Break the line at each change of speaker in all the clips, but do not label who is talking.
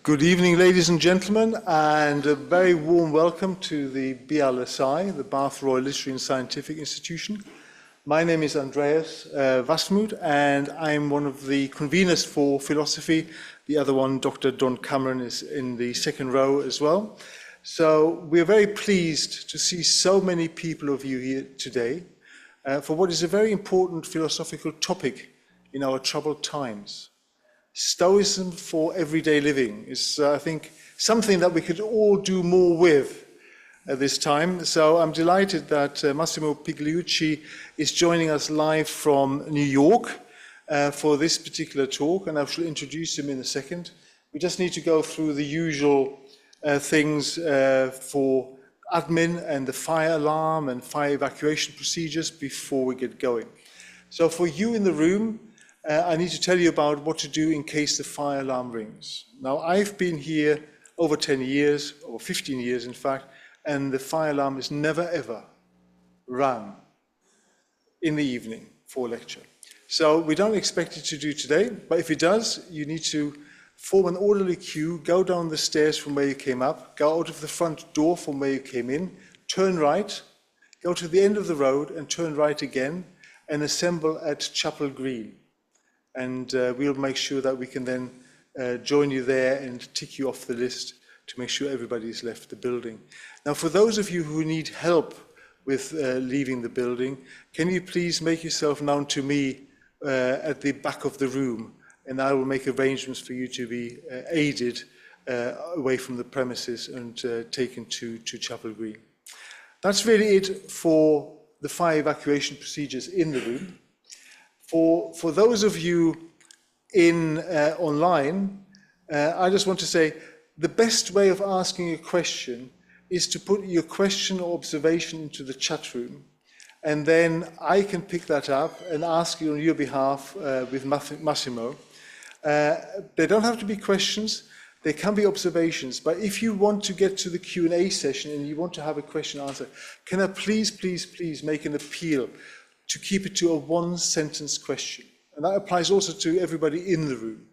Good evening, ladies and gentlemen, and a very warm welcome to the BLSI, the Bath Royal Literary and Scientific Institution. My name is Andreas Wasmuth, and I'm one of the conveners for philosophy. The other one, Dr. Don Cameron, is in the second row as well. So we're very pleased to see so many people of you here today for what is a very important philosophical topic in our troubled times. Stoicism for everyday living is, I think, something that we could all do more with at this time. So I'm delighted that Massimo Pigliucci is joining us live from New York for this particular talk, and I shall introduce him in a second. We just need to go through the usual things for admin and the fire alarm and fire evacuation procedures before we get going. So for you in the room, I need to tell you about what to do in case the fire alarm rings. Now, I've been here over 10 years, or 15 years in fact, and the fire alarm has never ever rang in the evening for a lecture. So we don't expect it to do today, but if it does, you need to form an orderly queue, go down the stairs from where you came up, go out of the front door from where you came in, turn right, go to the end of the road and turn right again, and assemble at Chapel Green. And we'll make sure that we can then join you there and tick you off the list to make sure everybody's left the building. Now, for those of you who need help with leaving the building, can you please make yourself known to me at the back of the room, and I will make arrangements for you to be aided away from the premises and taken to Chapel Green. That's really it for the fire evacuation procedures in the room. For those of you online, I just want to say the best way of asking a question is to put your question or observation into the chat room, and then I can pick that up and ask you on your behalf with Massimo. They don't have to be questions, they can be observations, but if you want to get to the Q&A session and you want to have a question answered, can I please make an appeal to keep it to a one-sentence question. And that applies also to everybody in the room,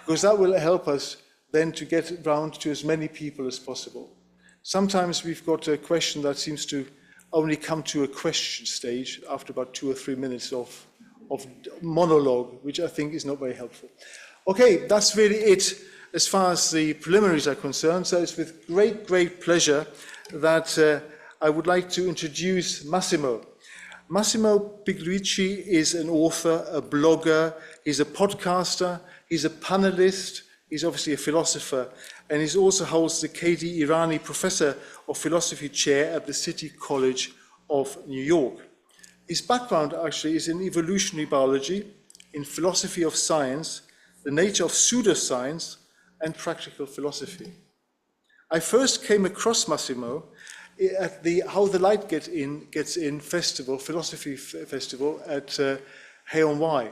because that will help us then to get round to as many people as possible. Sometimes we've got a question that seems to only come to a question stage after about 2 or 3 minutes of monologue, which I think is not very helpful. Okay, that's really it as far as the preliminaries are concerned. So it's with great pleasure that I would like to introduce Massimo. Massimo Pigliucci is an author, a blogger, he's a podcaster, he's a panelist, he's obviously a philosopher, and he also holds the K.D. Irani Professor of Philosophy chair at the City College of New York. His background actually is in evolutionary biology, in philosophy of science, the nature of pseudoscience, and practical philosophy. I first came across Massimo at the How the Light Gets In festival, philosophy festival at Hay-on-Wye.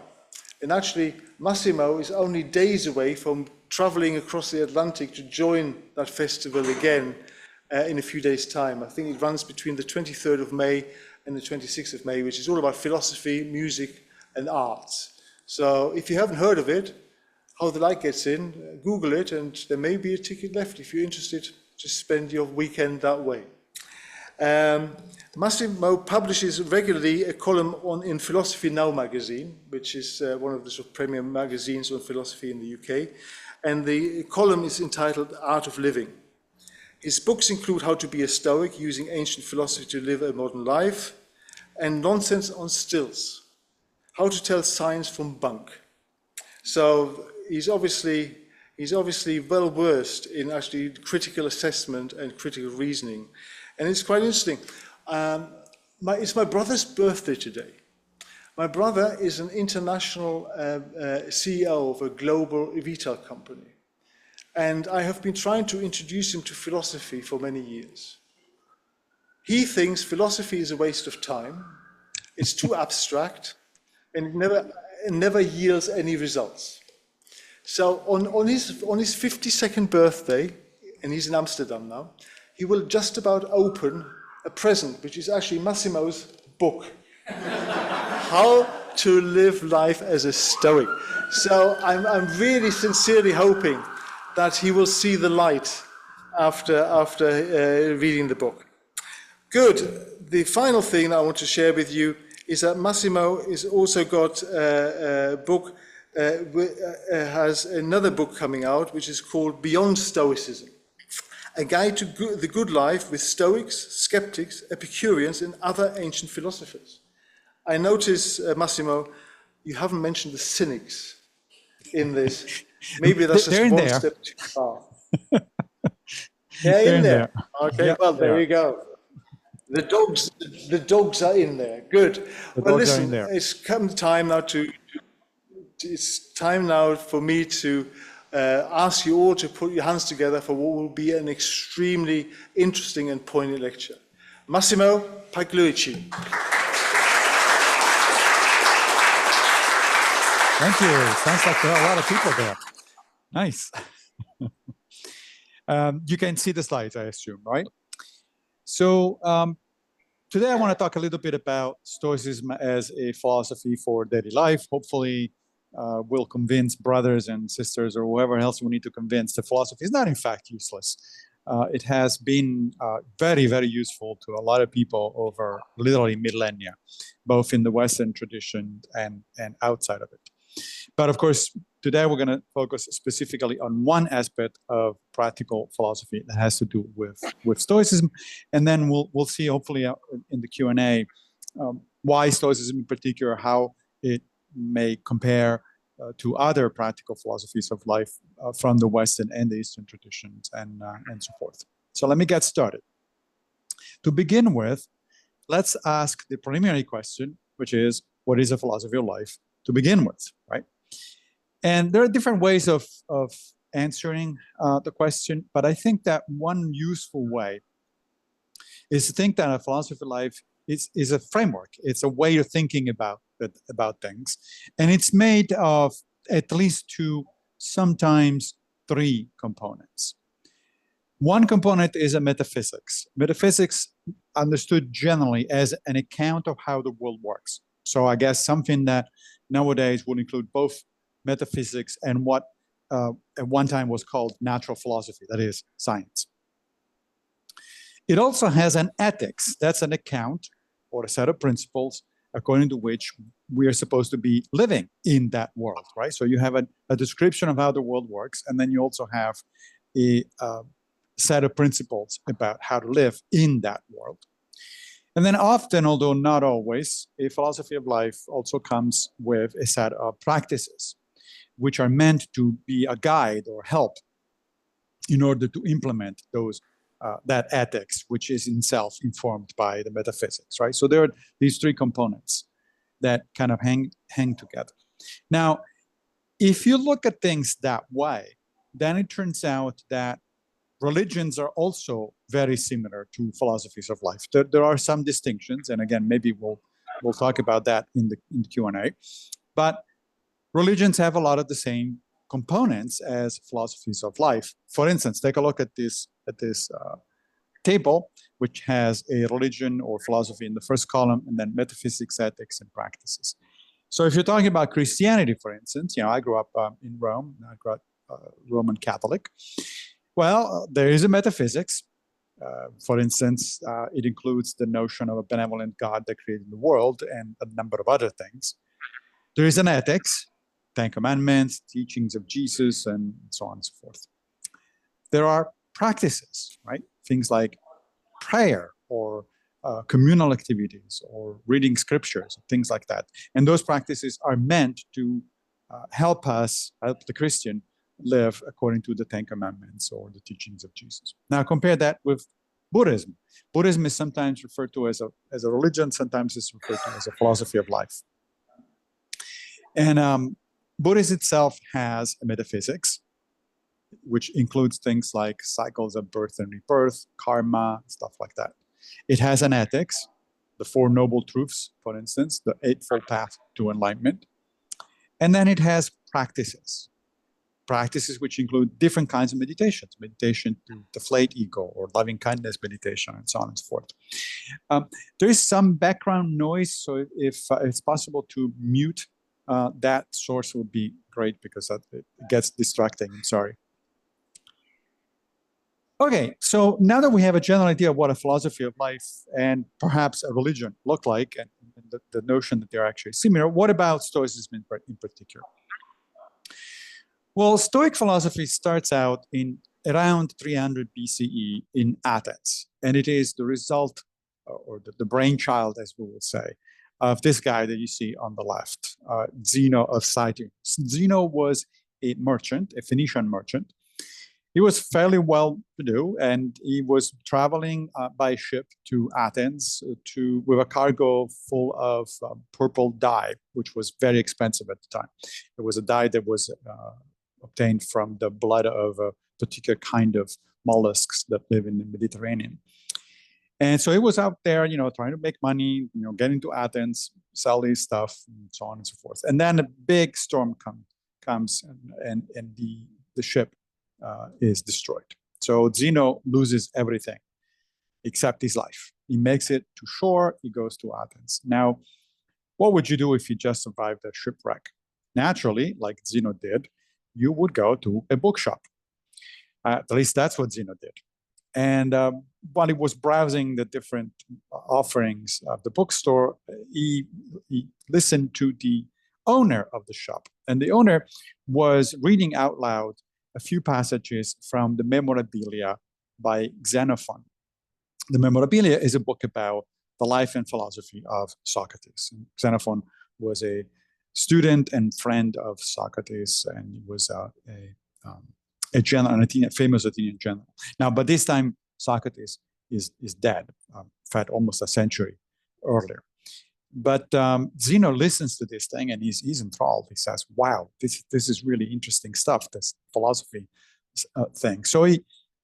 And actually, Massimo is only days away from traveling across the Atlantic to join that festival again in a few days' time. I think it runs between the 23rd of May and the 26th of May, which is all about philosophy, music, and arts. So if you haven't heard of it, How the Light Gets In, Google it, and there may be a ticket left if you're interested to spend your weekend that way. Massimo publishes regularly a column in Philosophy Now magazine, which is one of the sort of premier magazines on philosophy in the UK, and the column is entitled Art of Living. His books include How to be a Stoic, Using Ancient Philosophy to Live a Modern Life, and Nonsense on Stilts, How to Tell Science from Bunk. So he's obviously well versed in actually critical assessment and critical reasoning. And it's quite interesting. It's my brother's birthday today. My brother is an international CEO of a global retail company. And I have been trying to introduce him to philosophy for many years. He thinks philosophy is a waste of time, it's too abstract, and it never yields any results. So on his 52nd birthday, and he's in Amsterdam now, he will just about open a present, which is actually Massimo's book, How to Live Life as a Stoic. So I'm really sincerely hoping that he will see the light after reading the book. Good. The final thing I want to share with you is that Massimo has also got a book, has another book coming out, which is called Beyond Stoicism, a guide to the good life with Stoics, skeptics, Epicureans, and other ancient philosophers. I notice, Massimo, you haven't mentioned the cynics in this. Maybe that's just one step too far. They're in there. Okay,
Yep,
well, there you go. The dogs are in there. Good. Well, listen, it's come time now it's time now for me to ask you all to put your hands together for what will be an extremely interesting and poignant lecture. Massimo Pigliucci.
Thank you. Sounds like there are a lot of people there. Nice. You can see the slides, I assume, right? So today I want to talk a little bit about Stoicism as a philosophy for daily life. Hopefully we'll convince brothers and sisters or whoever else we need to convince the philosophy is not in fact useless. It has been very, very useful to a lot of people over literally millennia, both in the Western tradition and outside of it. But of course, today we're going to focus specifically on one aspect of practical philosophy that has to do with Stoicism, and then we'll see hopefully in the Q&A why Stoicism in particular, how it may compare to other practical philosophies of life from the Western and the Eastern traditions and so forth. So let me get started. To begin with, let's ask the preliminary question, which is, what is a philosophy of life to begin with, right? And there are different ways of answering the question, but I think that one useful way is to think that a philosophy of life is a framework. It's a way of thinking about things, and it's made of at least two, sometimes three components. One component is a metaphysics. Metaphysics understood generally as an account of how the world works. So I guess something that nowadays would include both metaphysics and what at one time was called natural philosophy, that is, science. It also has an ethics. That's an account or a set of principles according to which we are supposed to be living in that world, right? So you have a description of how the world works, and then you also have a set of principles about how to live in that world. And then often, although not always, a philosophy of life also comes with a set of practices, which are meant to be a guide or help in order to implement those that ethics, which is in itself informed by the metaphysics, right? So there are these three components that kind of hang together. Now, if you look at things that way, then it turns out that religions are also very similar to philosophies of life. There are some distinctions, and again, maybe we'll talk about that in the Q&A. But religions have a lot of the same components as philosophies of life. For instance, take a look at this table, which has a religion or philosophy in the first column, and then metaphysics, ethics, and practices. So if you're talking about Christianity, for instance, I grew up in Rome. I grew up Roman Catholic. Well, there is a metaphysics. For instance, it includes the notion of a benevolent God that created the world and a number of other things. There is an ethics, 10 Commandments, teachings of Jesus, and so on and so forth. There are practices, right? Things like prayer or communal activities or reading scriptures, things like that. And those practices are meant to help the Christian, live according to the 10 Commandments or the teachings of Jesus. Now compare that with Buddhism. Buddhism is sometimes referred to as a religion, sometimes it's referred to as a philosophy of life. And Buddhism itself has a metaphysics, which includes things like cycles of birth and rebirth, karma, stuff like that. It has an ethics, the Four Noble Truths, for instance, the Eightfold Path to Enlightenment. And then it has practices which include different kinds of meditations, meditation to deflate ego or loving kindness meditation, and so on and so forth. There is some background noise, so if it's possible to mute that source would be great, because it gets distracting. I'm sorry. Okay, so now that we have a general idea of what a philosophy of life and perhaps a religion look like, and the notion that they're actually similar, what about Stoicism in particular? Well, Stoic philosophy starts out in around 300 BCE in Athens, and it is the result, or the brainchild, as we would say, of this guy that you see on the left, Zeno of Cyrene. Zeno was a merchant, a Phoenician merchant. He was fairly well-to-do, and he was traveling by ship to Athens with a cargo full of purple dye, which was very expensive at the time. It was a dye that was obtained from the blood of a particular kind of mollusks that live in the Mediterranean. And so he was out there, trying to make money, getting to Athens, sell his stuff, and so on and so forth. And then a big storm comes, and the ship is destroyed. So Zeno loses everything except his life. He makes it to shore. He goes to Athens. Now, what would you do if you just survived a shipwreck? Naturally, like Zeno did, you would go to a bookshop. At least that's what Zeno did. And while he was browsing the different offerings of the bookstore, he listened to the owner of the shop. And the owner was reading out loud a few passages from the Memorabilia by Xenophon. The Memorabilia is a book about the life and philosophy of Socrates. And Xenophon was a student and friend of Socrates, and he was a general, a famous Athenian general. Now, by this time, Socrates is dead, fact, almost a century earlier. But Zeno listens to this thing, and he's enthralled. He says, wow, this is really interesting stuff, this philosophy thing. So he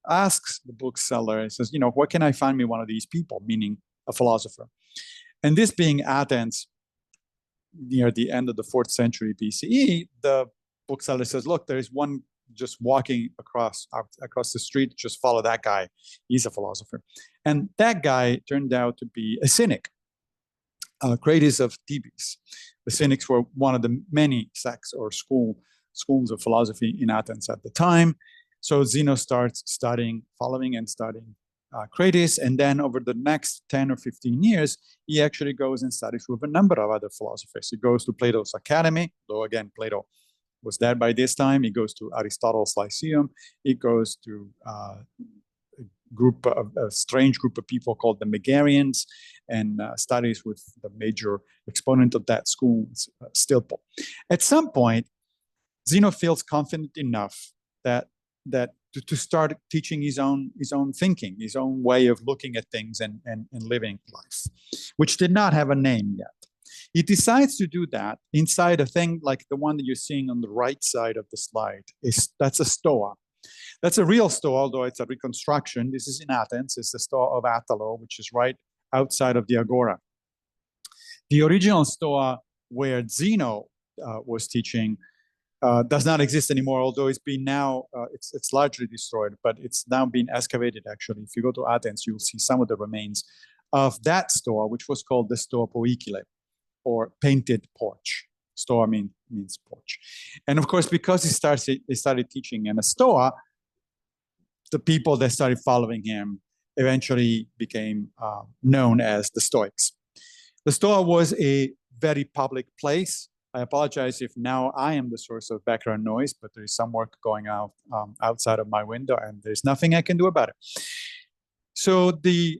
asks the bookseller, he says, where can I find me one of these people, meaning a philosopher? And this being Athens, near the end of the 4th century BCE, the bookseller says, look, there is one just walking across the street, just follow that guy. He's a philosopher. And that guy turned out to be a cynic, Crates of Thebes. The Cynics were one of the many sects or schools of philosophy in Athens at the time. So Zeno starts following and studying Crates, and then over the next 10 or 15 years, he actually goes and studies with a number of other philosophers. He goes to Plato's Academy, though again, Plato was there by this time. He goes to Aristotle's Lyceum. He goes to a strange group of people called the Megarians, and studies with the major exponent of that school, Stilts. At some point, Zeno feels confident enough that to start teaching his own thinking, his own way of looking at things and living life, which did not have a name yet. He decides to do that inside a thing like the one that you're seeing on the right side of the slide. That's a stoa. That's a real stoa, although it's a reconstruction. This is in Athens. It's the stoa of Attalo, which is right outside of the agora. The original stoa where Zeno was teaching does not exist anymore, although it's been now, it's largely destroyed, but it's now been excavated, actually. If you go to Athens, you'll see some of the remains of that stoa, which was called the stoa poikile, or painted porch. Stoa means porch. And of course, because he started teaching in a stoa, the people that started following him eventually became known as the Stoics. The stoa was a very public place. I apologize if now I am the source of background noise, but there is some work going out outside of my window, and there's nothing I can do about it. So the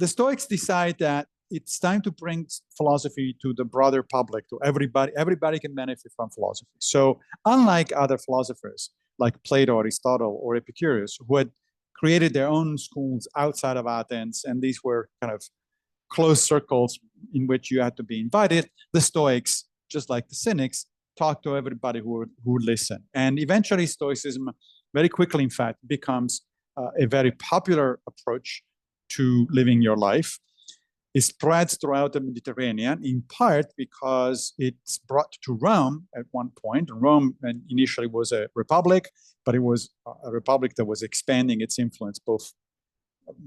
Stoics decide that it's time to bring philosophy to the broader public, to everybody. Everybody can benefit from philosophy. So unlike other philosophers like Plato, Aristotle, or Epicurus, who had created their own schools outside of Athens, and these were kind of closed circles in which you had to be invited, the Stoics, just like the Cynics, talked to everybody who would listen. And eventually Stoicism, very quickly in fact, becomes a very popular approach to living your life. It spreads throughout the Mediterranean, in part because it's brought to Rome at one point. Rome initially was a republic, but it was a republic that was expanding its influence both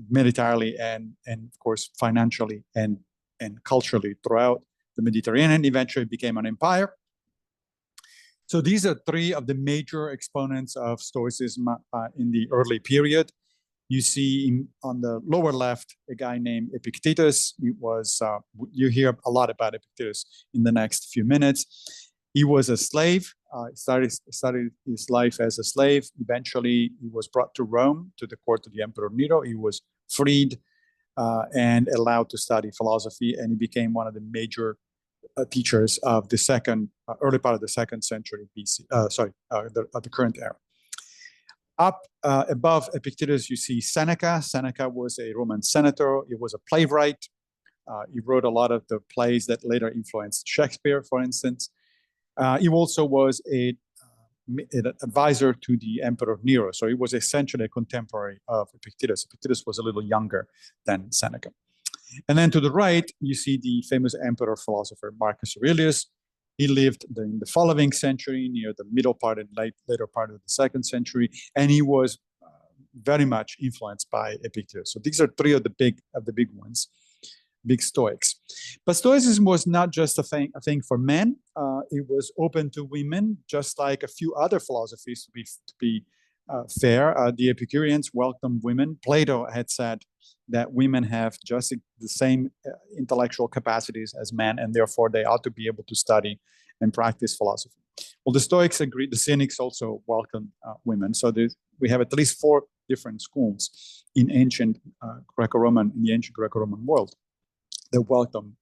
militarily and of course financially and culturally throughout the Mediterranean. Eventually became an empire. So these are three of the major exponents of Stoicism in the early period. You see on the lower left a guy named Epictetus. It was you hear a lot about Epictetus in the next few minutes. He was a slave. Started his life as a slave. Eventually, he was brought to Rome to the court of the Emperor Nero. He was freed and allowed to study philosophy, and he became one of the major teachers of the early part of the 2nd century BC. The current era. Up above Epictetus, you see Seneca. Seneca was a Roman senator. He was a playwright. He wrote a lot of the plays that later influenced Shakespeare, for instance. He also was an advisor to the Emperor Nero. So he was essentially a contemporary of Epictetus. Epictetus was a little younger than Seneca. And then to the right, you see the famous emperor philosopher Marcus Aurelius. He lived in the following century, near the middle part and later part of the 2nd century, and he was very much influenced by Epictetus. So these are three of the big ones, big Stoics. But Stoicism was not just a thing for men. It was open to women, just like a few other philosophies. To be fair, the Epicureans welcomed women. Plato had said that women have just the same intellectual capacities as men, and therefore they ought to be able to study and practice philosophy. Well, the Stoics agreed. The Cynics also welcomed women. So we have at least 4 different schools in the ancient Greco-Roman world that welcome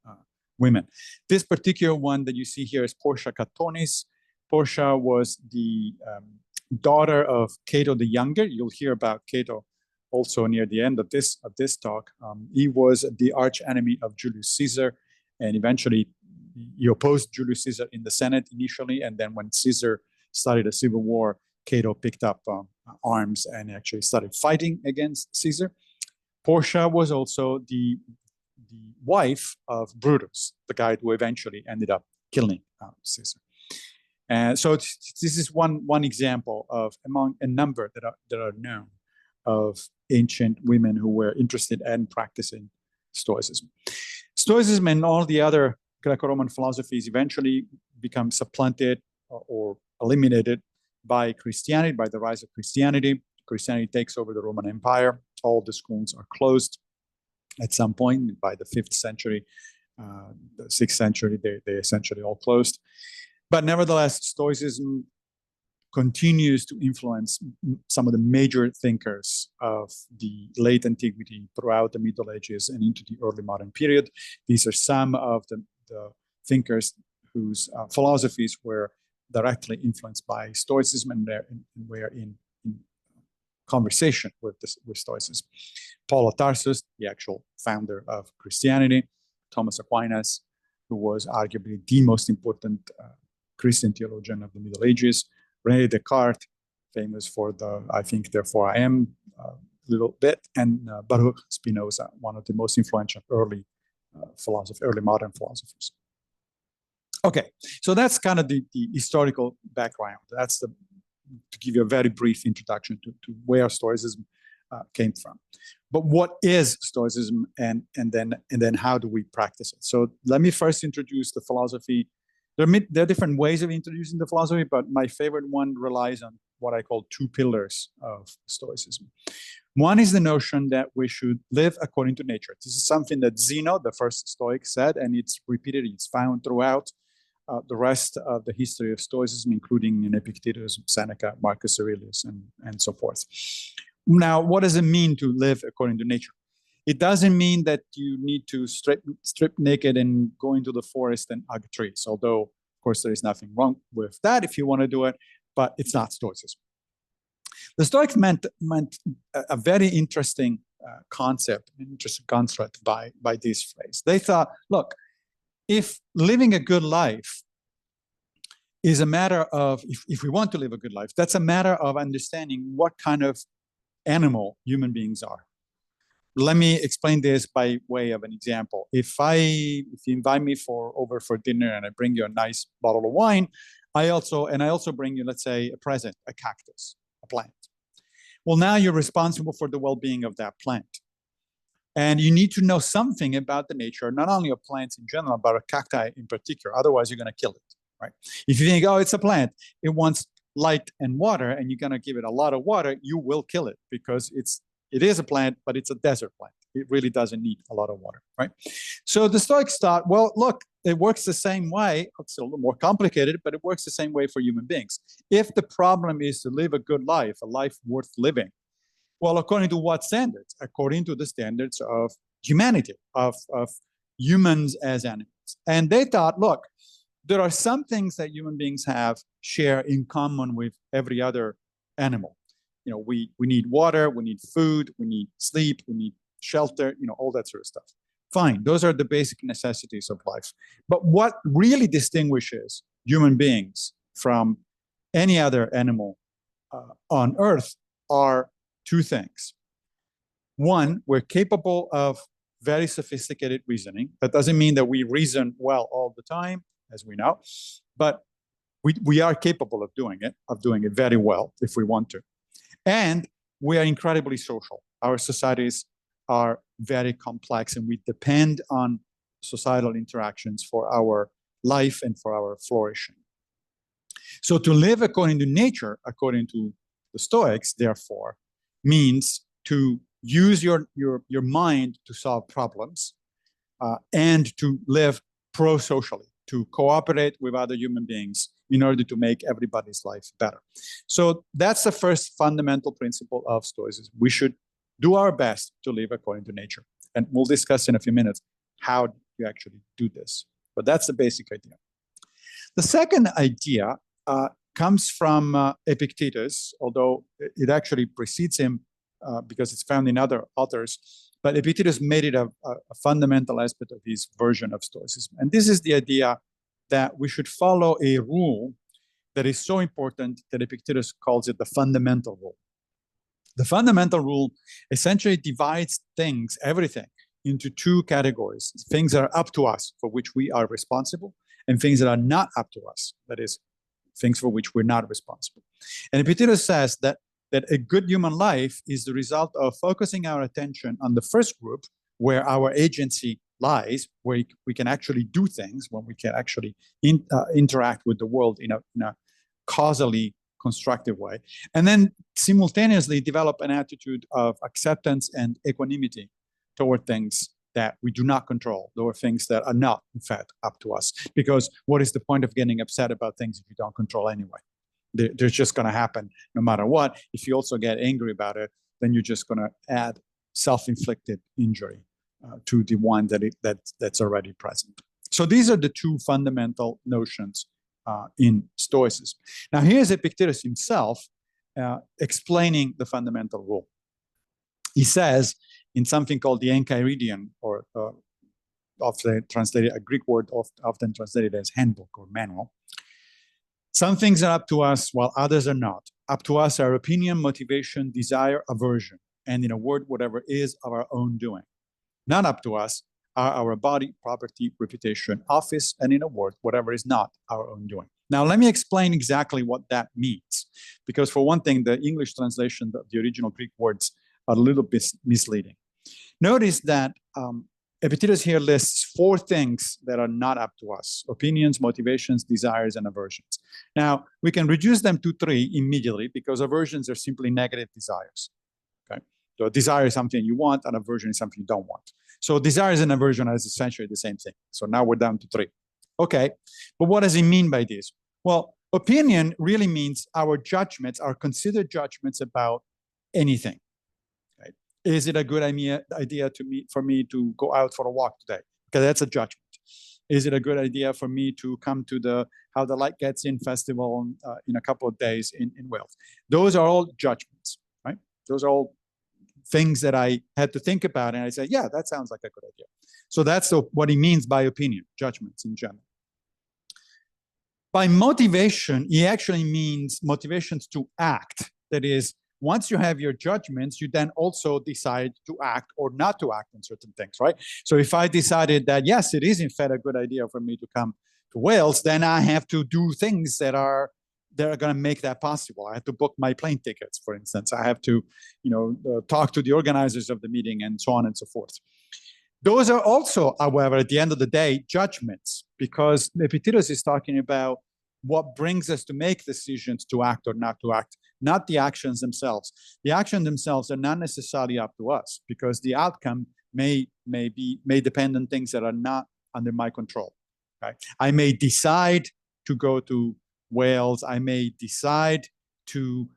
women. This particular one that you see here is Portia Catonis. Portia was the daughter of Cato the Younger. You'll hear about Cato also near the end of this talk. He was the arch enemy of Julius Caesar, and eventually he opposed Julius Caesar in the Senate initially, and then when Caesar started a civil war, Cato picked up arms and actually started fighting against Caesar. Portia was also the wife of Brutus, the guy who eventually ended up killing Caesar. And so this is one example of among a number that are known of ancient women who were interested in practicing Stoicism. Stoicism and all the other Greco-Roman philosophies eventually become supplanted or eliminated by Christianity, by the rise of Christianity. Christianity takes over the Roman Empire. All the schools are closed at some point. By the 5th century, the 6th century, they essentially all closed. But nevertheless, Stoicism continues to influence some of the major thinkers of the late antiquity throughout the Middle Ages and into the early modern period. These are some of the thinkers whose philosophies were directly influenced by Stoicism and were in conversation with Stoicism. Paul of Tarsus, the actual founder of Christianity, Thomas Aquinas, who was arguably the most important Christian theologian of the Middle Ages, René Descartes, famous for the I think, therefore I am little bit, and Baruch Spinoza, one of the most influential early modern philosophers. Okay, so that's kind of the historical background. That's to give you a very brief introduction to where Stoicism came from. But what is Stoicism, and then how do we practice it? So let me first introduce the philosophy. There are different ways of introducing the philosophy, but my favorite one relies on what I call 2 pillars of Stoicism. One is the notion that we should live according to nature. This is something that Zeno, the first Stoic, said, and it's repeated, it's found throughout the rest of the history of Stoicism, including in Epictetus, Seneca, Marcus Aurelius, and so forth. Now, what does it mean to live according to nature? It doesn't mean that you need to strip naked and go into the forest and hug trees, although, of course, there is nothing wrong with that if you want to do it, but it's not Stoicism. The Stoics meant a very interesting concept, an interesting construct by this phrase. They thought, look, if living a good life is a matter of, if we want to live a good life, that's a matter of understanding what kind of animal human beings are. Let me explain this by way of an example. If you invite me over for dinner and I bring you a nice bottle of wine, I also bring you, let's say, a present, a cactus, a plant. Well, now you're responsible for the well-being of that plant. And you need to know something about the nature, not only of plants in general, but of cacti in particular. Otherwise, you're going to kill it, right? If you think, oh, it's a plant, it wants light and water, and you're going to give it a lot of water, you will kill it because it is a plant, but it's a desert plant. It really doesn't need a lot of water, right? So the Stoics thought, well, look, it works the same way. It's a little more complicated, but it works the same way for human beings. If the problem is to live a good life, a life worth living, well, according to what standards? According to the standards of humanity, of humans as animals. And they thought, look, there are some things that human beings share in common with every other animal. You know, we need water, we need food, we need sleep, we need shelter, you know, all that sort of stuff. Fine, those are the basic necessities of life. But what really distinguishes human beings from any other animal on Earth are two things. One, we're capable of very sophisticated reasoning. That doesn't mean that we reason well all the time, as we know, but we are capable of doing it very well if we want to. And we are incredibly social. Our societies are very complex, and we depend on societal interactions for our life and for our flourishing. So to live according to nature, according to the Stoics, therefore, means to use your mind to solve problems and to live pro-socially, to cooperate with other human beings in order to make everybody's life better. So that's the first fundamental principle of Stoicism. We should do our best to live according to nature. And we'll discuss in a few minutes how you actually do this. But that's the basic idea. The second idea comes from Epictetus, although it actually precedes him because it's found in other authors. But Epictetus made it a fundamental aspect of his version of Stoicism. And this is the idea that we should follow a rule that is so important that Epictetus calls it the fundamental rule. The fundamental rule essentially divides things, everything, into two categories. Things that are up to us, for which we are responsible, and things that are not up to us, that is, things for which we're not responsible. And Epictetus says that a good human life is the result of focusing our attention on the first group, where our agency lies, where we can actually do things, when we can actually interact with the world in a causally constructive way, and then simultaneously develop an attitude of acceptance and equanimity toward things that we do not control, or things that are not, in fact, up to us. Because what is the point of getting upset about things if you don't control anyway? They're just going to happen no matter what. If you also get angry about it, then you're just going to add self-inflicted injury to the one that's already present. So these are the two fundamental notions in Stoicism. Now, here's Epictetus himself explaining the fundamental rule. He says, in something called the Enchiridion, or often translated, a Greek word often translated as handbook or manual, some things are up to us while others are not. Up to us are opinion, motivation, desire, aversion, and in a word, whatever is of our own doing. Not up to us are our body, property, reputation, office, and in a word, whatever is not our own doing. Now, let me explain exactly what that means. Because for one thing, the English translation of the original Greek words are a little bit misleading. Notice that Epictetus here lists four things that are not up to us: opinions, motivations, desires, and aversions. Now, we can reduce them to three immediately, because aversions are simply negative desires. Okay? So a desire is something you want, and aversion is something you don't want. So desires and aversion are essentially the same thing. So now we're down to three. Okay, but what does he mean by this? Well, opinion really means our judgments, our considered judgments about anything. Right? Is it a good idea for me to go out for a walk today? Because that's a judgment. Is it a good idea for me to come to the How the Light Gets In festival in a couple of days in Wales? Those are all judgments, right? Those are all things that I had to think about, and I said, yeah, that sounds like a good idea. So that's what he means by opinion, judgments in general. By motivation, he actually means motivations to act. That is, once you have your judgments, you then also decide to act or not to act on certain things, right? So if I decided that, yes, it is in fact a good idea for me to come to Wales, then I have to do things that are going to make that possible. I have to book my plane tickets, for instance. I have to, talk to the organizers of the meeting, and so on and so forth. Those are also, however, at the end of the day, judgments, because Epictetus is talking about what brings us to make decisions to act or not to act, not the actions themselves. The actions themselves are not necessarily up to us, because the outcome may depend on things that are not under my control. Okay? I may decide to go to Wales. I may decide to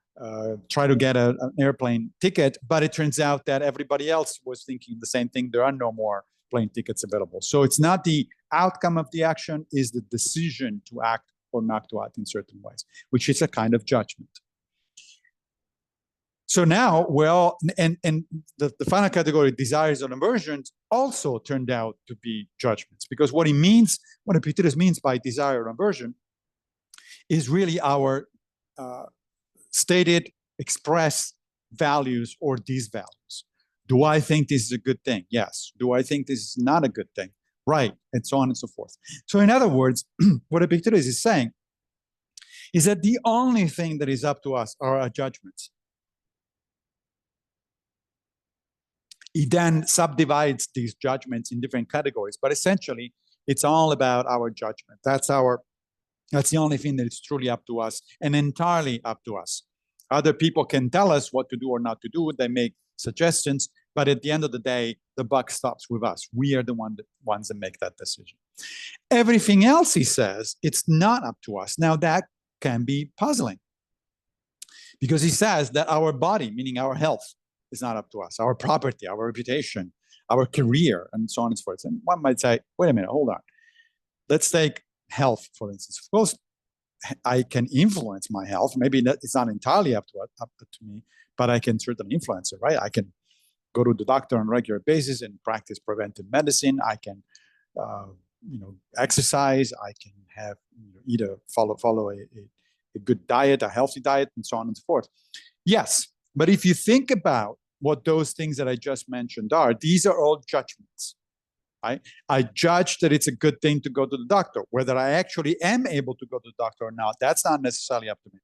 try to get an airplane ticket, but it turns out that everybody else was thinking the same thing. There are no more plane tickets available. So it's not the outcome of the action, is the decision to act or not to act in certain ways, which is a kind of judgment. So now, well, and the final category, desires and aversions, also turned out to be judgments, because what Epictetus means by desire or aversion is really our stated, expressed values or disvalues. Do I think this is a good thing? Yes. Do I think this is not a good thing? Right, and so on and so forth. So in other words, what Epictetus is saying is that the only thing that is up to us are our judgments. He then subdivides these judgments in different categories, but essentially it's all about our judgment. That's the only thing that is truly up to us and entirely up to us. Other people can tell us what to do or not to do. They make suggestions, but at the end of the day, the buck stops with us. We are the ones that make that decision. Everything else, he says, it's not up to us. Now that can be puzzling, because he says that our body, meaning our health, is not up to us. Our property, our reputation, our career, and so on and so forth. And one might say, wait a minute, hold on. Let's take health, for instance. Of course, I can influence my health. Maybe it's not entirely up to me, but I can certainly influence it, right? I can go to the doctor on a regular basis and practice preventive medicine. I can, exercise. I can have follow a good diet, a healthy diet, and so on and so forth. Yes, but if you think about what those things that I just mentioned are, these are all judgments. I judge that it's a good thing to go to the doctor. Whether I actually am able to go to the doctor or not, that's not necessarily up to me.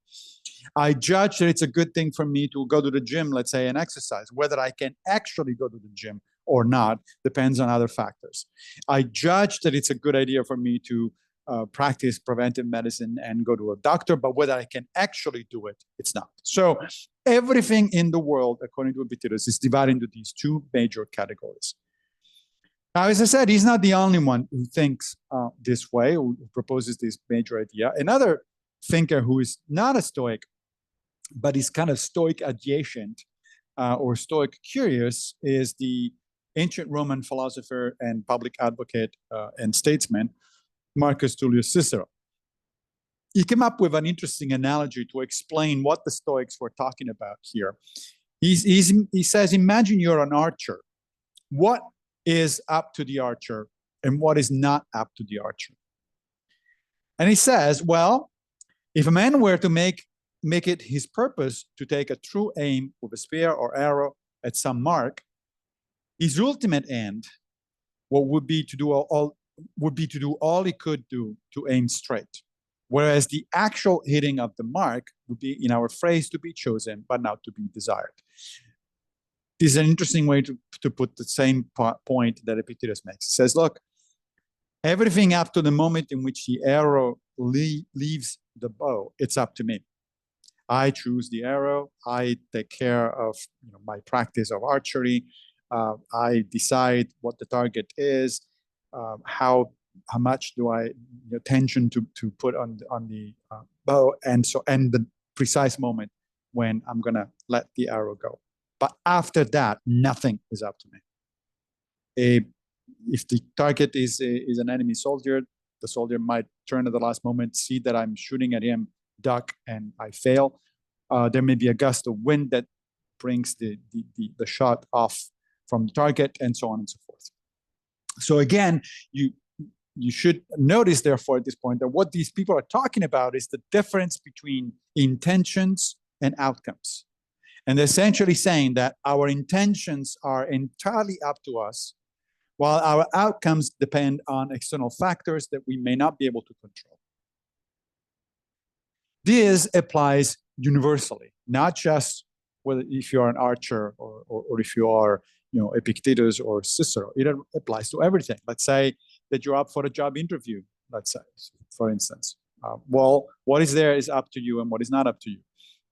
I judge that it's a good thing for me to go to the gym, let's say, and exercise. Whether I can actually go to the gym or not depends on other factors. I judge that it's a good idea for me to practice preventive medicine and go to a doctor, but whether I can actually do it, it's not. So everything in the world, according to Epictetus, is divided into these two major categories. Now, as I said, he's not the only one who thinks this way, who proposes this major idea. Another thinker who is not a Stoic, but is kind of Stoic adjacent or Stoic curious, is the ancient Roman philosopher and public advocate and statesman, Marcus Tullius Cicero. He came up with an interesting analogy to explain what the Stoics were talking about here. He says, imagine you're an archer. What is up to the archer and what is not up to the archer? And he says, well, if a man were to make it his purpose to take a true aim with a spear or arrow at some mark, his ultimate end, what would be to do all he could do to aim straight. Whereas the actual hitting of the mark would be, in our phrase, to be chosen, but not to be desired. This is an interesting way to put the same point that Epictetus makes. He says, look, everything up to the moment in which the arrow leaves the bow, it's up to me. I choose the arrow. I take care of my practice of archery. I decide what the target is, how much do I attention to put on the bow, and the precise moment when I'm gonna let the arrow go. But after that, nothing is up to me. If the target is an enemy soldier, the soldier might turn at the last moment, see that I'm shooting at him, duck, and I fail. There may be a gust of wind that brings the shot off from the target, and so on and so forth. So again, you should notice, therefore, at this point, that what these people are talking about is the difference between intentions and outcomes. And they're essentially saying that our intentions are entirely up to us, while our outcomes depend on external factors that we may not be able to control. This applies universally, not just whether if you are an archer or if you are Epictetus or Cicero. It applies to everything. Let's say that you're up for a job interview, let's say, for instance. Well, what is there is up to you, and what is not up to you.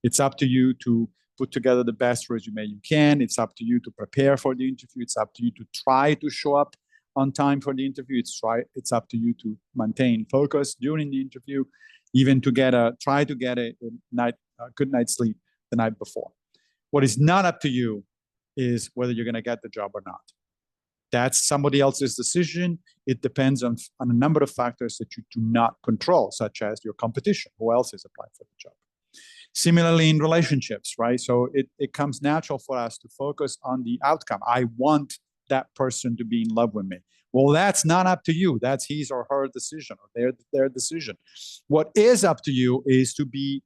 It's up to you to put together the best resume you can. It's up to you to prepare for the interview. It's up to you to try to show up on time for the interview. It's up to you to maintain focus during the interview, even to try to get a good night's sleep the night before. What is not up to you is whether you're going to get the job or not. That's somebody else's decision. It depends on a number of factors that you do not control, such as your competition. Who else is applying for the job? Similarly, in relationships, right? So it comes natural for us to focus on the outcome. I want that person to be in love with me. Well, that's not up to you. That's his or her decision, or their decision. What is up to you is to be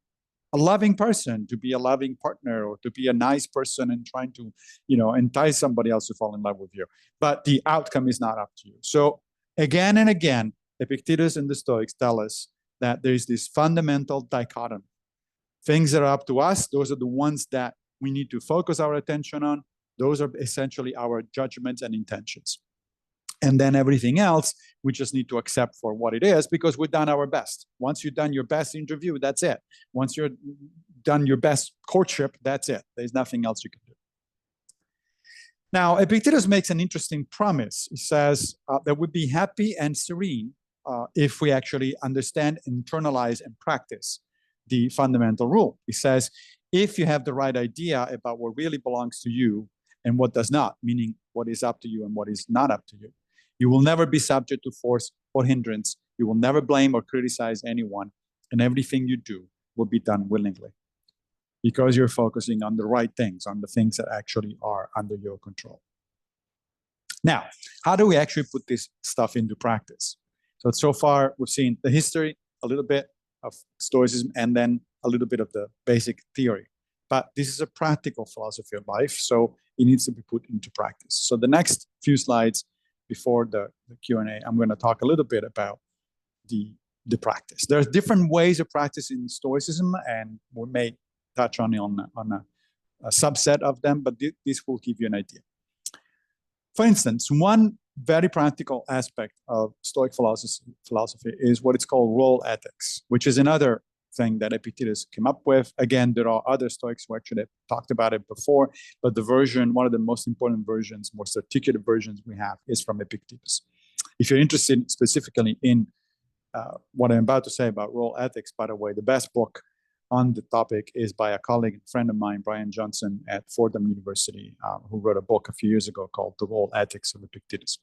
a loving person, to be a loving partner, or to be a nice person and trying to, entice somebody else to fall in love with you. But the outcome is not up to you. So again and again, Epictetus and the Stoics tell us that there's this fundamental dichotomy. Things that are up to us, those are the ones that we need to focus our attention on. Those are essentially our judgments and intentions. And then everything else, we just need to accept for what it is, because we've done our best. Once you've done your best interview, that's it. Once you're done your best courtship, that's it. There's nothing else you can do. Now, Epictetus makes an interesting promise. He says that we'd be happy and serene if we actually understand, internalize, and practice the fundamental rule. He says, if you have the right idea about what really belongs to you and what does not, meaning what is up to you and what is not up to you, you will never be subject to force or hindrance. You will never blame or criticize anyone, and everything you do will be done willingly, because you're focusing on the right things, on the things that actually are under your control. Now, how do we actually put this stuff into practice? So far, we've seen the history, a little bit of Stoicism, and then a little bit of the basic theory. But this is a practical philosophy of life, so it needs to be put into practice. So the next few slides before the Q&A, I'm going to talk a little bit about the practice. There's different ways of practicing Stoicism, and we may touch on a subset of them, but this will give you an idea. For instance, one very practical aspect of Stoic philosophy is what it's called role ethics, which is another thing that Epictetus came up with. Again, there are other Stoics who actually talked about it before, but one of the most important versions, most articulate versions we have is from Epictetus. If you're interested specifically in what I'm about to say about role ethics, by the way, the best book on the topic is by a colleague and friend of mine, Brian Johnson at Fordham University, who wrote a book a few years ago called The Role Ethics of Epictetus.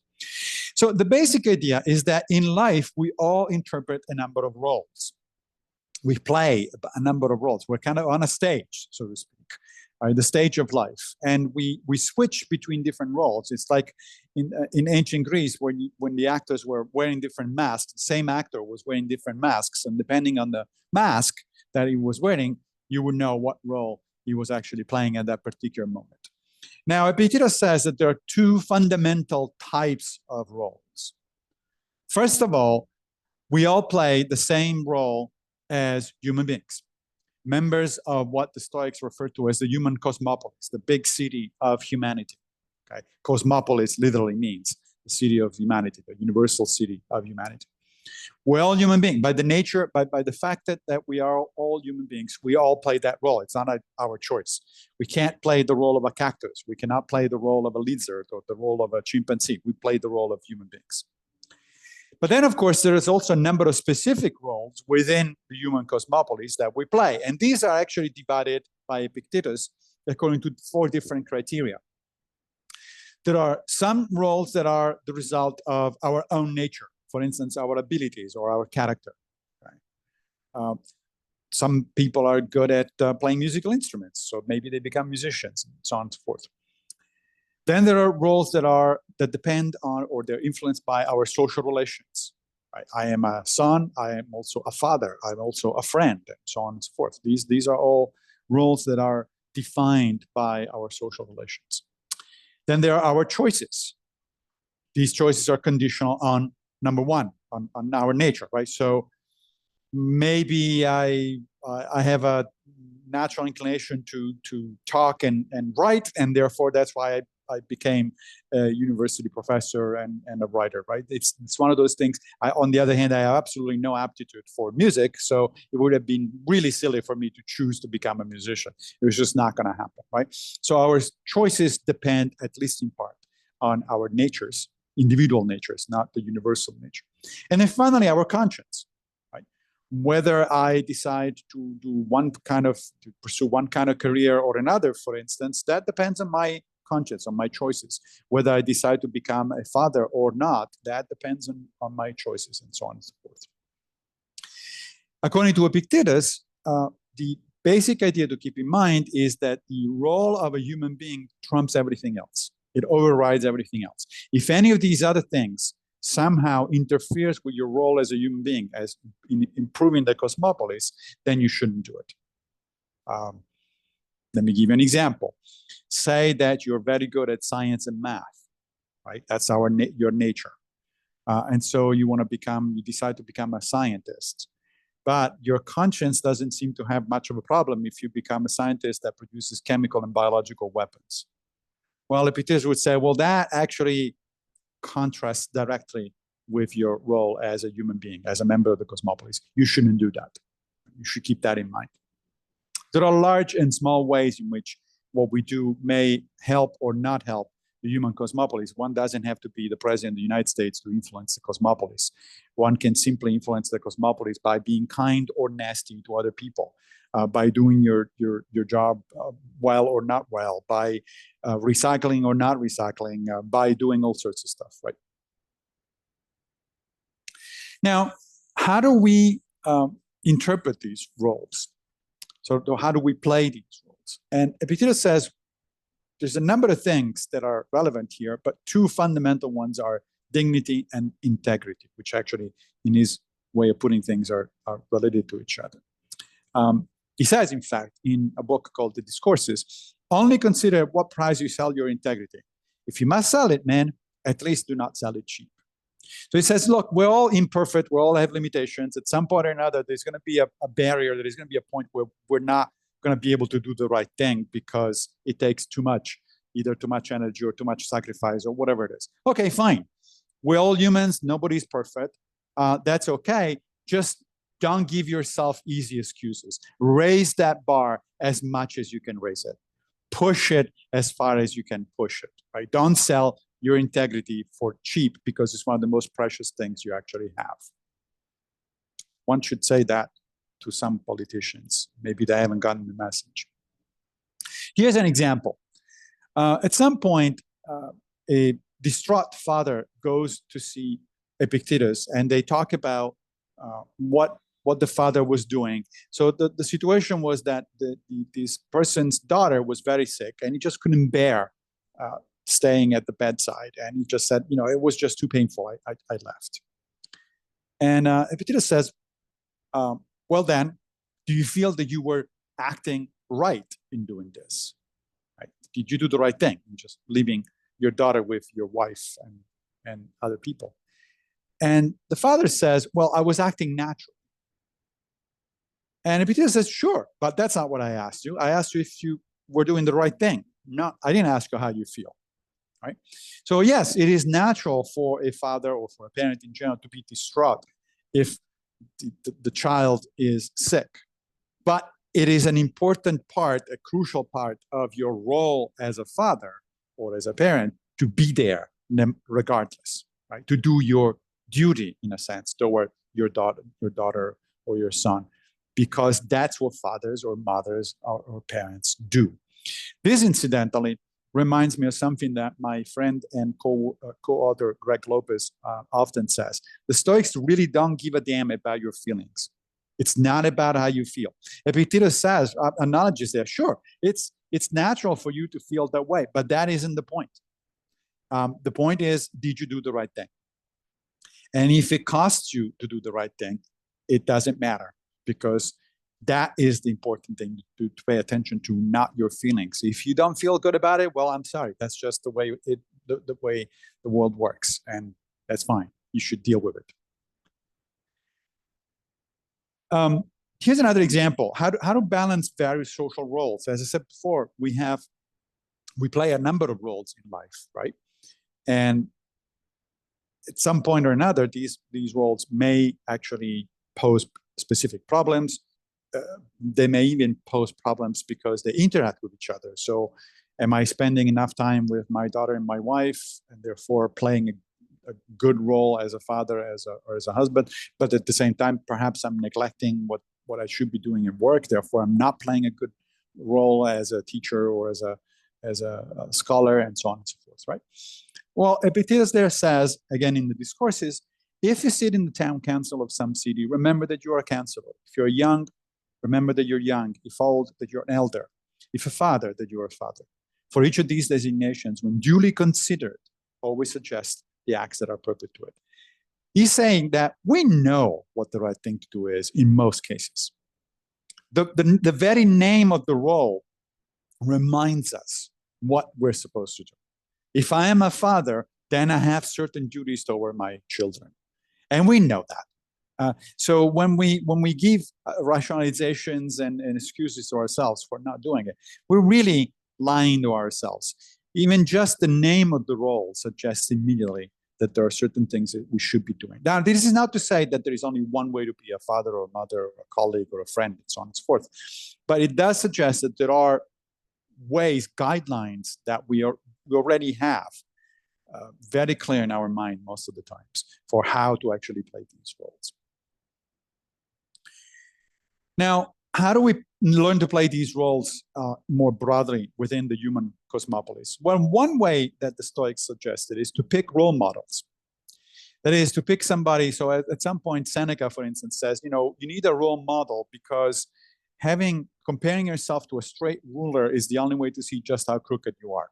So the basic idea is that in life, we all interpret a number of roles. We play a number of roles. We're kind of on a stage, so to speak, right? The stage of life. And we switch between different roles. It's like in ancient Greece, when the actors were wearing different masks, the same actor was wearing different masks. And depending on the mask that he was wearing, you would know what role he was actually playing at that particular moment. Now, Epictetus says that there are two fundamental types of roles. First of all, we all play the same role as human beings, members of what the Stoics refer to as the human cosmopolis, the big city of humanity. Okay? Cosmopolis literally means the city of humanity, the universal city of humanity. We're all human beings. By the fact that we are all human beings, we all play that role. It's not our choice. We can't play the role of a cactus. We cannot play the role of a lizard or the role of a chimpanzee. We play the role of human beings. But then, of course, there is also a number of specific roles within the human cosmopolis that we play. And these are actually divided by Epictetus according to 4 different criteria. There are some roles that are the result of our own nature. For instance, our abilities or our character. Right? Some people are good at playing musical instruments, so maybe they become musicians, and so on and so forth. Then there are roles that depend on or they're influenced by our social relations. Right? I am a son, I am also a father, I'm also a friend, and so on and so forth. These are all roles that are defined by our social relations. Then there are our choices. These choices are conditional on, number one, on our nature, right? So maybe I have a natural inclination to talk and write, and therefore that's why I became a university professor and a writer, right? It's one of those things. On the other hand, I have absolutely no aptitude for music, so it would have been really silly for me to choose to become a musician. It was just not going to happen, right? So our choices depend, at least in part, on our natures, individual natures, not the universal nature. And then finally, our conscience, right? Whether I decide to pursue one kind of career or another, for instance, that depends on my conscience, on my choices. Whether I decide to become a father or not, that depends on my choices, and so on and so forth. According to Epictetus, the basic idea to keep in mind is that the role of a human being trumps everything else. It overrides everything else. If any of these other things somehow interferes with your role as a human being, as in improving the cosmopolis, then you shouldn't do it. Let me give you an example. Say that you're very good at science and math, right? That's your nature. And so you decide to become a scientist. But your conscience doesn't seem to have much of a problem if you become a scientist that produces chemical and biological weapons. Well, Epictetus would say, well, that actually contrasts directly with your role as a human being, as a member of the cosmopolis. You shouldn't do that. You should keep that in mind. There are large and small ways in which what we do may help or not help the human cosmopolis. One doesn't have to be the president of the United States to influence the cosmopolis. One can simply influence the cosmopolis by being kind or nasty to other people, by doing your job well or not well, by recycling or not recycling, by doing all sorts of stuff, right? Now, how do we interpret these roles? So how do we play these roles? And Epictetus says there's a number of things that are relevant here, but two fundamental ones are dignity and integrity, which actually, in his way of putting things, are related to each other. He says, in fact, in a book called The Discourses, only consider at what price you sell your integrity. If you must sell it, man, at least do not sell it cheap. So he says, look, we're all imperfect. We all have limitations. At some point or another, there's going to be a barrier. There is going to be a point where we're not going to be able to do the right thing because it takes too much, either too much energy or too much sacrifice or whatever it is. Okay, fine. We're all humans. Nobody's perfect. That's okay. Just don't give yourself easy excuses. Raise that bar as much as you can raise it. Push it as far as you can push it, right? Don't sell your integrity for cheap because it's one of the most precious things you actually have. One should say that to some politicians. Maybe they haven't gotten the message. Here's an example. At some point, a distraught father goes to see Epictetus, and they talk about what the father was doing. So the situation was that this person's daughter was very sick, and he just couldn't bear staying at the bedside. And he just said, it was just too painful. I left. And Epictetus says, well then, do you feel that you were acting right in doing this? Right? Did you do the right thing in just leaving your daughter with your wife and other people? And the father says, well, I was acting naturally. And Epictetus says, sure, but that's not what I asked you. I asked you if you were doing the right thing. No, I didn't ask you how you feel. Right? So yes, it is natural for a father or for a parent in general to be distraught if the child is sick. But it is an important part, a crucial part of your role as a father or as a parent to be there regardless, right? To do your duty, in a sense, toward your daughter or your son, because that's what fathers or mothers or parents do. This, incidentally, reminds me of something that my friend and co-author Greg Lopez often says. The Stoics really don't give a damn about your feelings. It's not about how you feel. Epictetus says, acknowledges there, sure, it's natural for you to feel that way, but that isn't the point. The point is, did you do the right thing? And if it costs you to do the right thing, it doesn't matter, because that is the important thing to pay attention to, not your feelings. If you don't feel good about it, well, I'm sorry. That's just the way the way the world works, and that's fine. You should deal with it. Here's another example. How to balance various social roles. As I said before, we have we play a number of roles in life, right? And at some point or another, these roles may actually pose specific problems. They may even pose problems because they interact with each other. So am I spending enough time with my daughter and my wife, and therefore playing a good role as a father, or as a husband? But at the same time, perhaps I'm neglecting what I should be doing in work. Therefore, I'm not playing a good role as a teacher or as a scholar, and so on and so forth, right? Well, Epictetus there says, again in the Discourses, if you sit in the town council of some city, remember that you are a councillor. If you're young, remember that you're young. If old, that you're an elder. If a father, that you're a father. For each of these designations, when duly considered, always suggest the acts that are appropriate to it. He's saying that we know what the right thing to do is in most cases. The very name of the role reminds us what we're supposed to do. If I am a father, then I have certain duties toward my children. And we know that. So when we give rationalizations and excuses to ourselves for not doing it, we're really lying to ourselves. Even just the name of the role suggests immediately that there are certain things that we should be doing. Now, this is not to say that there is only one way to be a father or a mother or a colleague or a friend, and so on and so forth. But it does suggest that there are ways, guidelines that we already have very clear in our mind most of the times for how to actually play these roles. Now, how do we learn to play these roles more broadly within the human cosmopolis? Well, one way that the Stoics suggested is to pick role models. That is, to pick somebody. So at some point, Seneca, for instance, says, you need a role model because comparing yourself to a straight ruler is the only way to see just how crooked you are.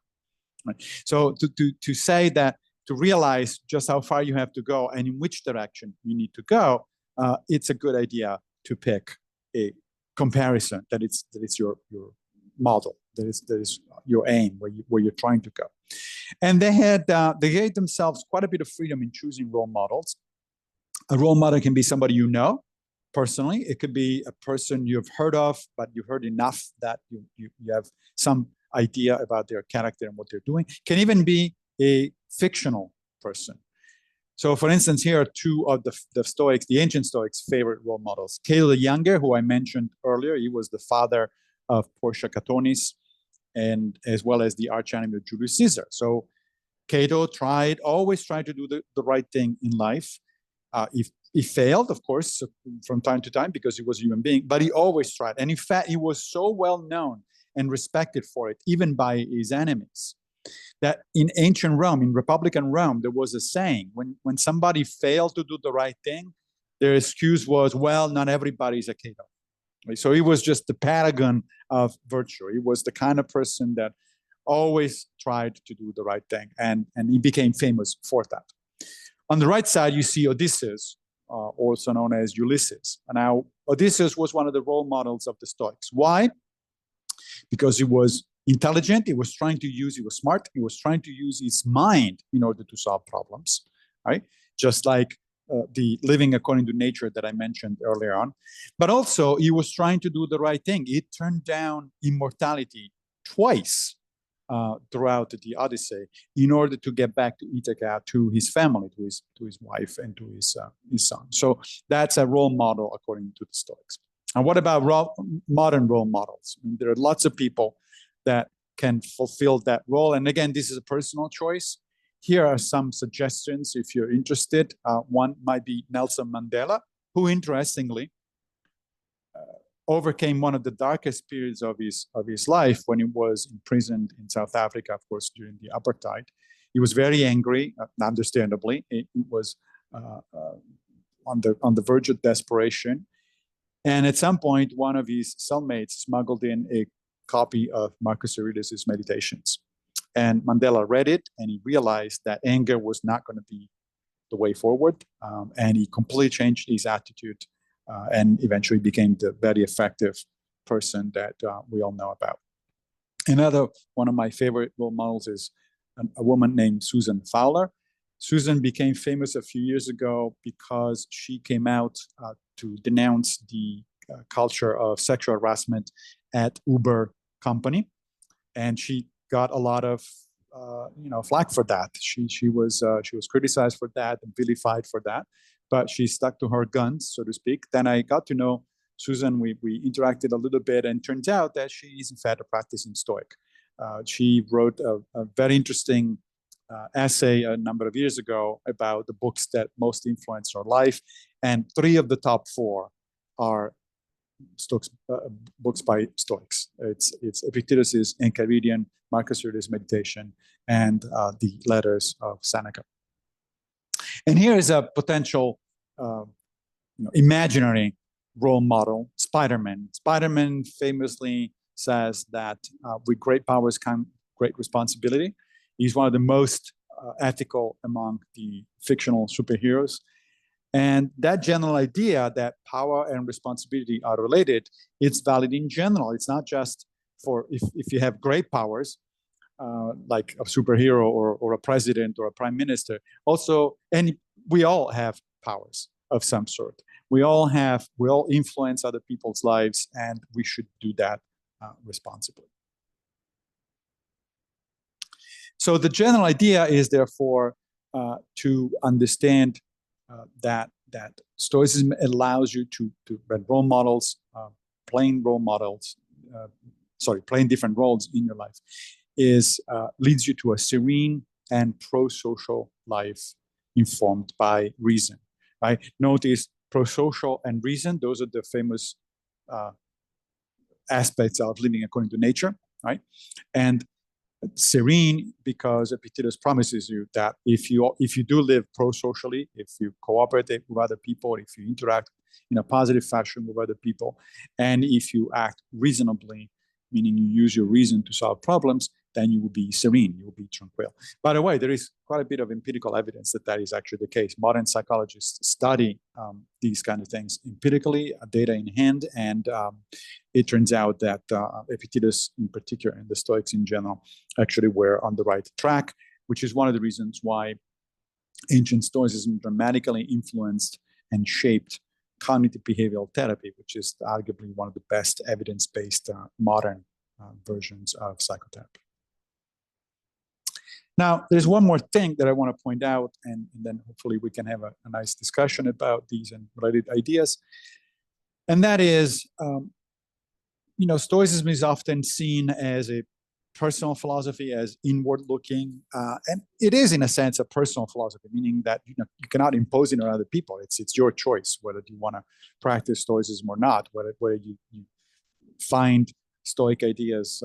Right? So to say that, to realize just how far you have to go and in which direction you need to go, it's a good idea to pick a comparison that is your model, that is your aim, where you're trying to go. And they gave themselves quite a bit of freedom in choosing role models. A role model can be somebody you know personally. It could be a person you've heard of, but you've heard enough that you have some idea about their character and what they're doing. Can even be a fictional person. So, for instance, here are two of the Stoics, the ancient Stoics' favorite role models. Cato the Younger, who I mentioned earlier, he was the father of Portia Catonis, and as well as the archenemy of Julius Caesar. So Cato always tried to do the right thing in life. He failed, of course, from time to time because he was a human being, but he always tried. And in fact, he was so well known and respected for it, even by his enemies, that in ancient Rome, in Republican Rome, there was a saying, when somebody failed to do the right thing, their excuse was, well, not everybody's a Cato. So he was just the paragon of virtue. He was the kind of person that always tried to do the right thing, and he became famous for that. On the right side, you see Odysseus, also known as Ulysses. And now, Odysseus was one of the role models of the Stoics. Why? Because he was intelligent, he was smart, he was trying to use his mind in order to solve problems, right? Just like the living according to nature that I mentioned earlier on. But also, he was trying to do the right thing. He turned down immortality twice throughout the Odyssey in order to get back to Ithaca, to his family, to his wife, and to his son. So that's a role model according to the Stoics. And what about modern role models? I mean, there are lots of people that can fulfill that role. And again, this is a personal choice. Here are some suggestions if you're interested. One might be Nelson Mandela, who interestingly overcame one of the darkest periods of his life when he was imprisoned in South Africa, of course, during the apartheid. He was very angry, understandably. He was on the verge of desperation. And at some point, one of his cellmates smuggled in a copy of Marcus Aurelius' Meditations. And Mandela read it, and he realized that anger was not going to be the way forward. And he completely changed his attitude and eventually became the very effective person that we all know about. Another one of my favorite role models is a woman named Susan Fowler. Susan became famous a few years ago because she came out to denounce the culture of sexual harassment at Uber company. And she got a lot of flack for that. She was criticized for that and vilified for that, but she stuck to her guns, so to speak. Then I got to know Susan. We interacted a little bit, and turns out that she is in fact a practicing Stoic. She wrote a very interesting essay a number of years ago about the books that most influenced her life, and 3 of the top 4 are Stoics, books by Stoics. It's Epictetus's Enchiridion, Marcus Aurelius' Meditation, and the Letters of Seneca. And here is a potential imaginary role model, Spider-Man. Spider-Man famously says that with great powers come great responsibility. He's one of the most ethical among the fictional superheroes. And that general idea that power and responsibility are related, it's valid in general. It's not just for if you have great powers, like a superhero or a president or a prime minister. Also, and we all have powers of some sort. We all influence other people's lives, and we should do that responsibly. So the general idea is therefore to understand that Stoicism allows you to read role models, playing different roles in your life, leads you to a serene and pro-social life informed by reason. Right? Notice pro-social and reason; those are the famous aspects of living according to nature. Right? And serene, because Epictetus promises you that if you do live pro-socially, if you cooperate with other people, if you interact in a positive fashion with other people, and if you act reasonably, meaning you use your reason to solve problems, then you will be serene, you will be tranquil. By the way, there is quite a bit of empirical evidence that is actually the case. Modern psychologists study these kind of things empirically, data in hand, and it turns out that Epictetus in particular and the Stoics in general actually were on the right track, which is one of the reasons why ancient Stoicism dramatically influenced and shaped cognitive behavioral therapy, which is arguably one of the best evidence-based modern versions of psychotherapy. Now, there's one more thing that I want to point out, and then hopefully we can have a nice discussion about these and related ideas. And that is, Stoicism is often seen as a personal philosophy, as inward-looking, and it is, in a sense, a personal philosophy, meaning that you cannot impose it on other people. It's your choice whether you want to practice Stoicism or not, whether you find Stoic ideas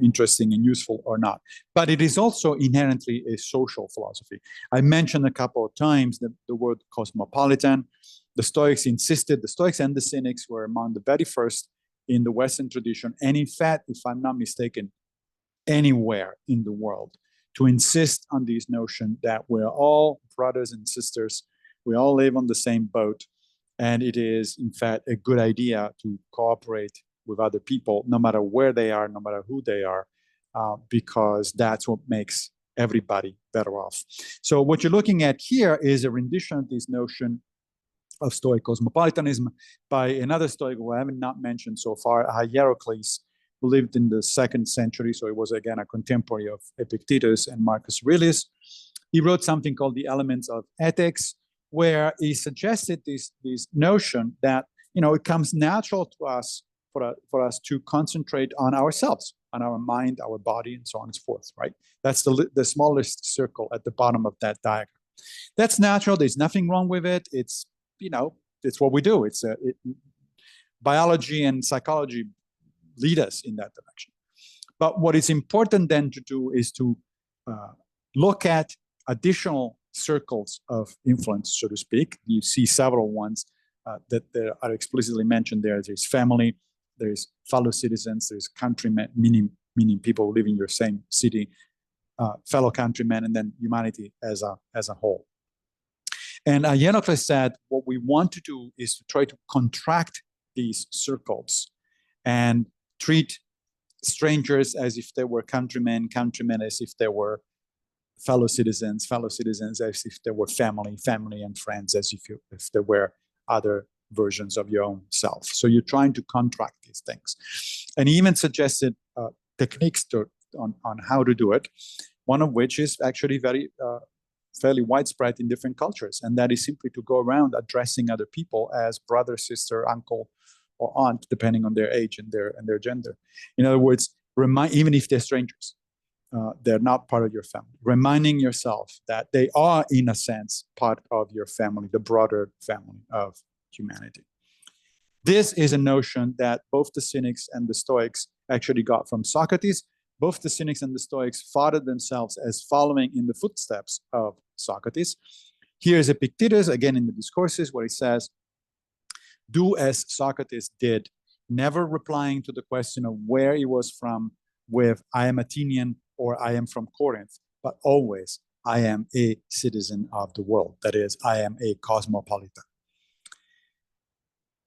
interesting and useful or not. But it is also inherently a social philosophy. I mentioned a couple of times the word cosmopolitan. The Stoics insisted, the Stoics and the Cynics were among the very first in the Western tradition, and in fact, if I'm not mistaken, anywhere in the world, to insist on this notion that we're all brothers and sisters, we all live on the same boat, and it is, in fact, a good idea to cooperate with other people, no matter where they are, no matter who they are, because that's what makes everybody better off. So what you're looking at here is a rendition of this notion of Stoic cosmopolitanism by another Stoic who I haven't not mentioned so far, Hierocles, who lived in the 2nd century. So he was, again, a contemporary of Epictetus and Marcus Aurelius. He wrote something called The Elements of Ethics, where he suggested this notion that, it comes natural to us for us to concentrate on ourselves, on our mind, our body, and so on and so forth, right? That's the smallest circle at the bottom of that diagram. That's natural. There's nothing wrong with it. It's what we do. Biology and psychology lead us in that direction. But what is important then to do is to look at additional circles of influence, so to speak. You see several ones that are explicitly mentioned there. There's family, there's fellow citizens, there's countrymen, meaning people who live in your same city, fellow countrymen, and then humanity as a whole. And Hierocles said, what we want to do is to try to contract these circles and treat strangers as if they were countrymen as if they were fellow citizens as if they were family and friends as if they were other versions of your own self. So you're trying to contract these things. And he even suggested techniques on how to do it, one of which is actually very fairly widespread in different cultures, and that is simply to go around addressing other people as brother, sister, uncle, or aunt, depending on their age and their gender. In other words, even if they're strangers, they're not part of your family. Reminding yourself that they are, in a sense, part of your family, the broader family of humanity. This is a notion that both the Cynics and the Stoics actually got from Socrates. Both the Cynics and the Stoics thought of themselves as following in the footsteps of Socrates. Here is Epictetus, again in the Discourses, where he says, "Do as Socrates did, never replying to the question of where he was from with I am Athenian or I am from Corinth, but always I am a citizen of the world. That is, I am a cosmopolitan."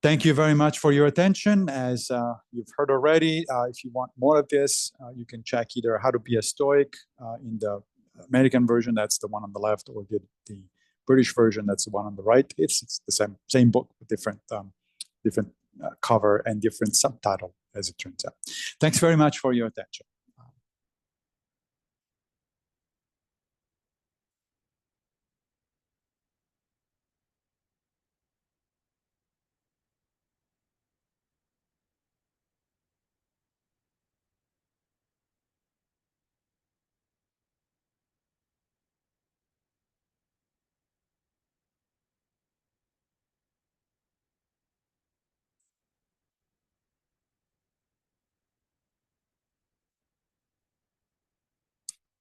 Thank you very much for your attention. As you've heard already, if you want more of this, you can check either How to Be a Stoic in the American version, that's the one on the left, or the British version, that's the one on the right. It's the same book with different cover and different subtitle, as it turns out. Thanks very much for your attention.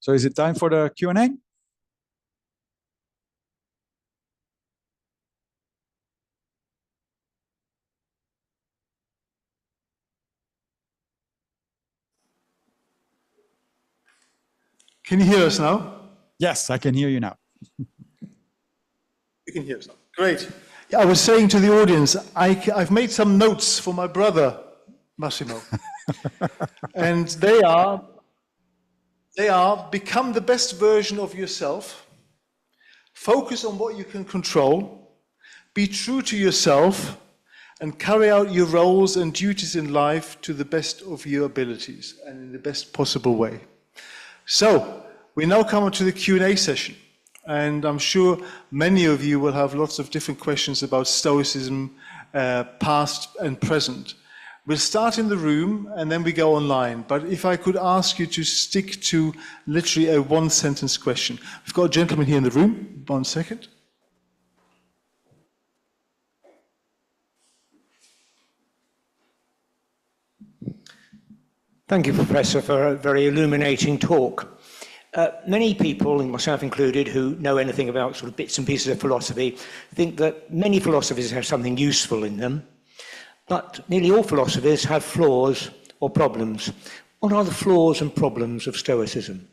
So is it time for the Q&A?
Can you hear us now?
Yes, I can hear you now.
You can hear us now. Great. Yeah, I was saying to the audience, I've made some notes for my brother, Massimo. And they are, become the best version of yourself, focus on what you can control, be true to yourself, and carry out your roles and duties in life to the best of your abilities and in the best possible way. So, we now come to the Q&A session, and I'm sure many of you will have lots of different questions about Stoicism, past and present. We'll start in the room, and then we go online, but if I could ask you to stick to literally a one-sentence question. We've got a gentleman here in the room. 1 second.
Thank you, Professor, for a very illuminating talk. Many people, and myself included, who know anything about sort of bits and pieces of philosophy, think that many philosophies have something useful in them, but nearly all philosophies have flaws or problems. What are the flaws and problems of Stoicism?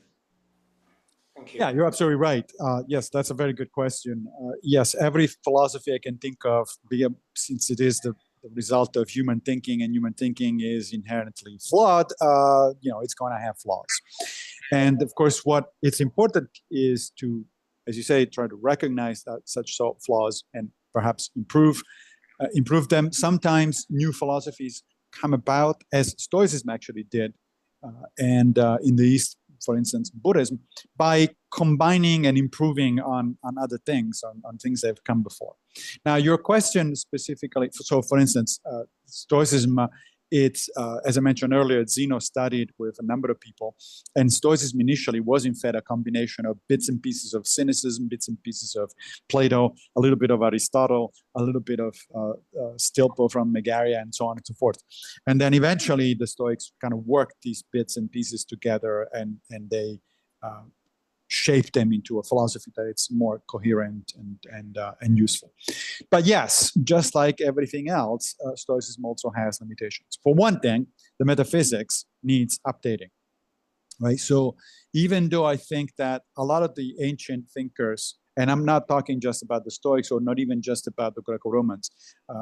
Thank you.
Yeah, you're absolutely right. Yes, that's a very good question. Yes, every philosophy I can think of, since it is the result of human thinking, and human thinking is inherently flawed, it's going to have flaws. And of course, what it's important is to, as you say, try to recognize that such flaws and perhaps improve them. Sometimes new philosophies come about, as Stoicism actually did, and in the East, for instance, Buddhism, by combining and improving on other things, on things that have come before. Now, your question specifically, so for instance, Stoicism, it's, as I mentioned earlier, Zeno studied with a number of people, and Stoicism initially was in fact a combination of bits and pieces of Cynicism, bits and pieces of Plato, a little bit of Aristotle, a little bit of Stilts from Megaria, and so on and so forth. And then eventually the Stoics kind of worked these bits and pieces together, and they shape them into a philosophy that it's more coherent and useful. But yes, just like everything else, Stoicism also has limitations. For one thing, the metaphysics needs updating, right? So even though I think that a lot of the ancient thinkers, and I'm not talking just about the Stoics or not even just about the Greco-Romans,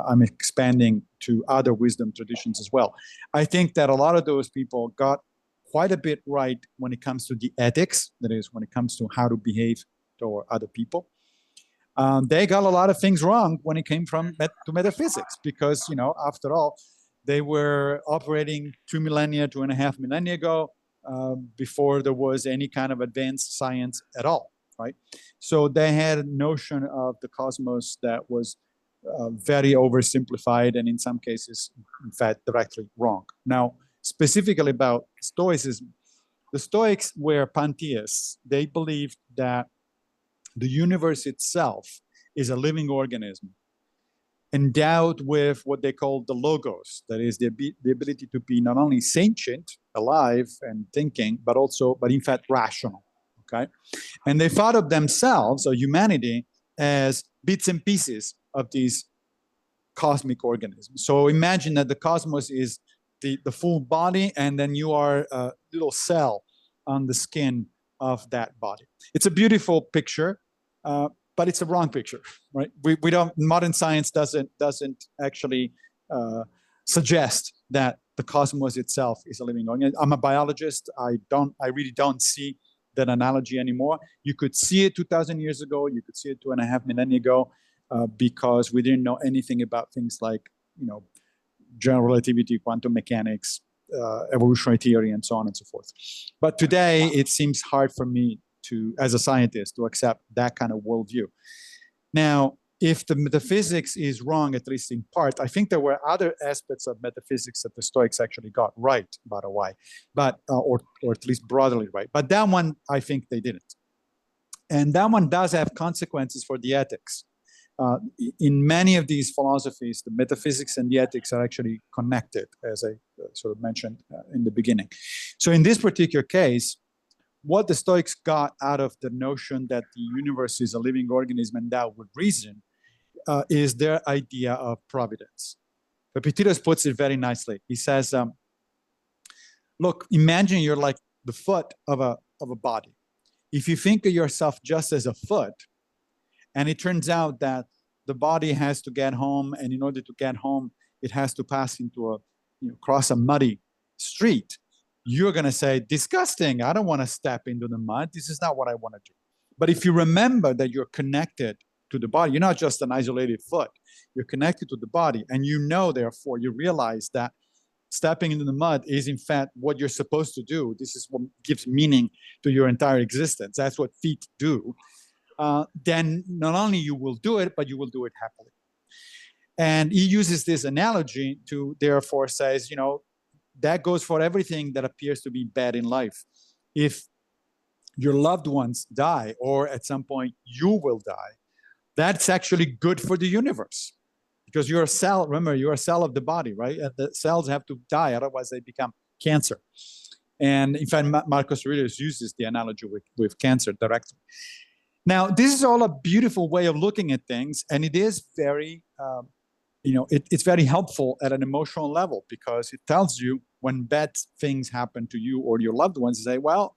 I'm expanding to other wisdom traditions as well. I think that a lot of those people got quite a bit right when it comes to the ethics, that is, when it comes to how to behave toward other people. They got a lot of things wrong when it came to metaphysics, because, after all, they were operating 2.5 millennia ago. before there was any kind of advanced science at all, right? So they had a notion of the cosmos that was very oversimplified and in some cases, in fact, directly wrong. Now, specifically about Stoicism, the Stoics were pantheists. They believed that the universe itself is a living organism endowed with what they call the logos, that is the ability to be not only sentient, alive and thinking, but in fact rational, okay? And they thought of themselves, or humanity, as bits and pieces of these cosmic organisms. So imagine that the cosmos is the full body, and then you are a little cell on the skin of that body. It's a beautiful picture, but it's a wrong picture, right? We don't. Modern science doesn't actually suggest that the cosmos itself is a living organism. I'm a biologist. I really don't see that analogy anymore. You could see it 2,000 years ago. You could see it 2.5 millennia ago, because we didn't know anything about things like, general relativity, quantum mechanics, evolutionary theory, and so on and so forth. But today, it seems hard for me as a scientist, to accept that kind of worldview. Now, if the metaphysics is wrong, at least in part, I think there were other aspects of metaphysics that the Stoics actually got right, by the way, but or at least broadly right. But that one, I think they didn't. And that one does have consequences for the ethics. In many of these philosophies, the metaphysics and the ethics are actually connected, as I sort of mentioned in the beginning. So in this particular case, what the Stoics got out of the notion that the universe is a living organism endowed with reason is their idea of providence. Epictetus puts it very nicely. He says, look, imagine you're like the foot of a body. If you think of yourself just as a foot, and it turns out that the body has to get home, and in order to get home, it has to pass into cross a muddy street, you're going to say, disgusting, I don't want to step into the mud. This is not what I want to do. But if you remember that you're connected to the body, you're not just an isolated foot, you're connected to the body, and therefore, you realize that stepping into the mud is in fact what you're supposed to do. This is what gives meaning to your entire existence. That's what feet do. Then not only you will do it, but you will do it happily. And he uses this analogy to therefore says, that goes for everything that appears to be bad in life. If your loved ones die, or at some point you will die, that's actually good for the universe. Because you're a cell, remember, you're a cell of the body, right? And the cells have to die, otherwise they become cancer. And in fact, Marcus Aurelius uses the analogy with cancer directly. Now, this is all a beautiful way of looking at things, and it is very it's very helpful at an emotional level, because it tells you when bad things happen to you or your loved ones, you say, well,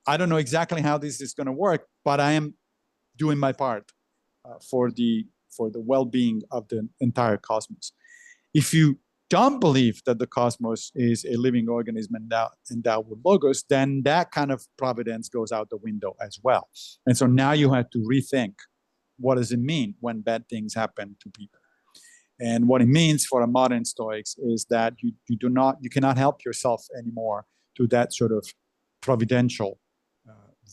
I don't know exactly how this is going to work, but I am doing my part for the well-being of the entire cosmos. If you don't believe that the cosmos is a living organism endowed with logos, then that kind of providence goes out the window as well. And so now you have to rethink, what does it mean when bad things happen to people? And what it means for a modern Stoics is that you cannot help yourself anymore to that sort of providential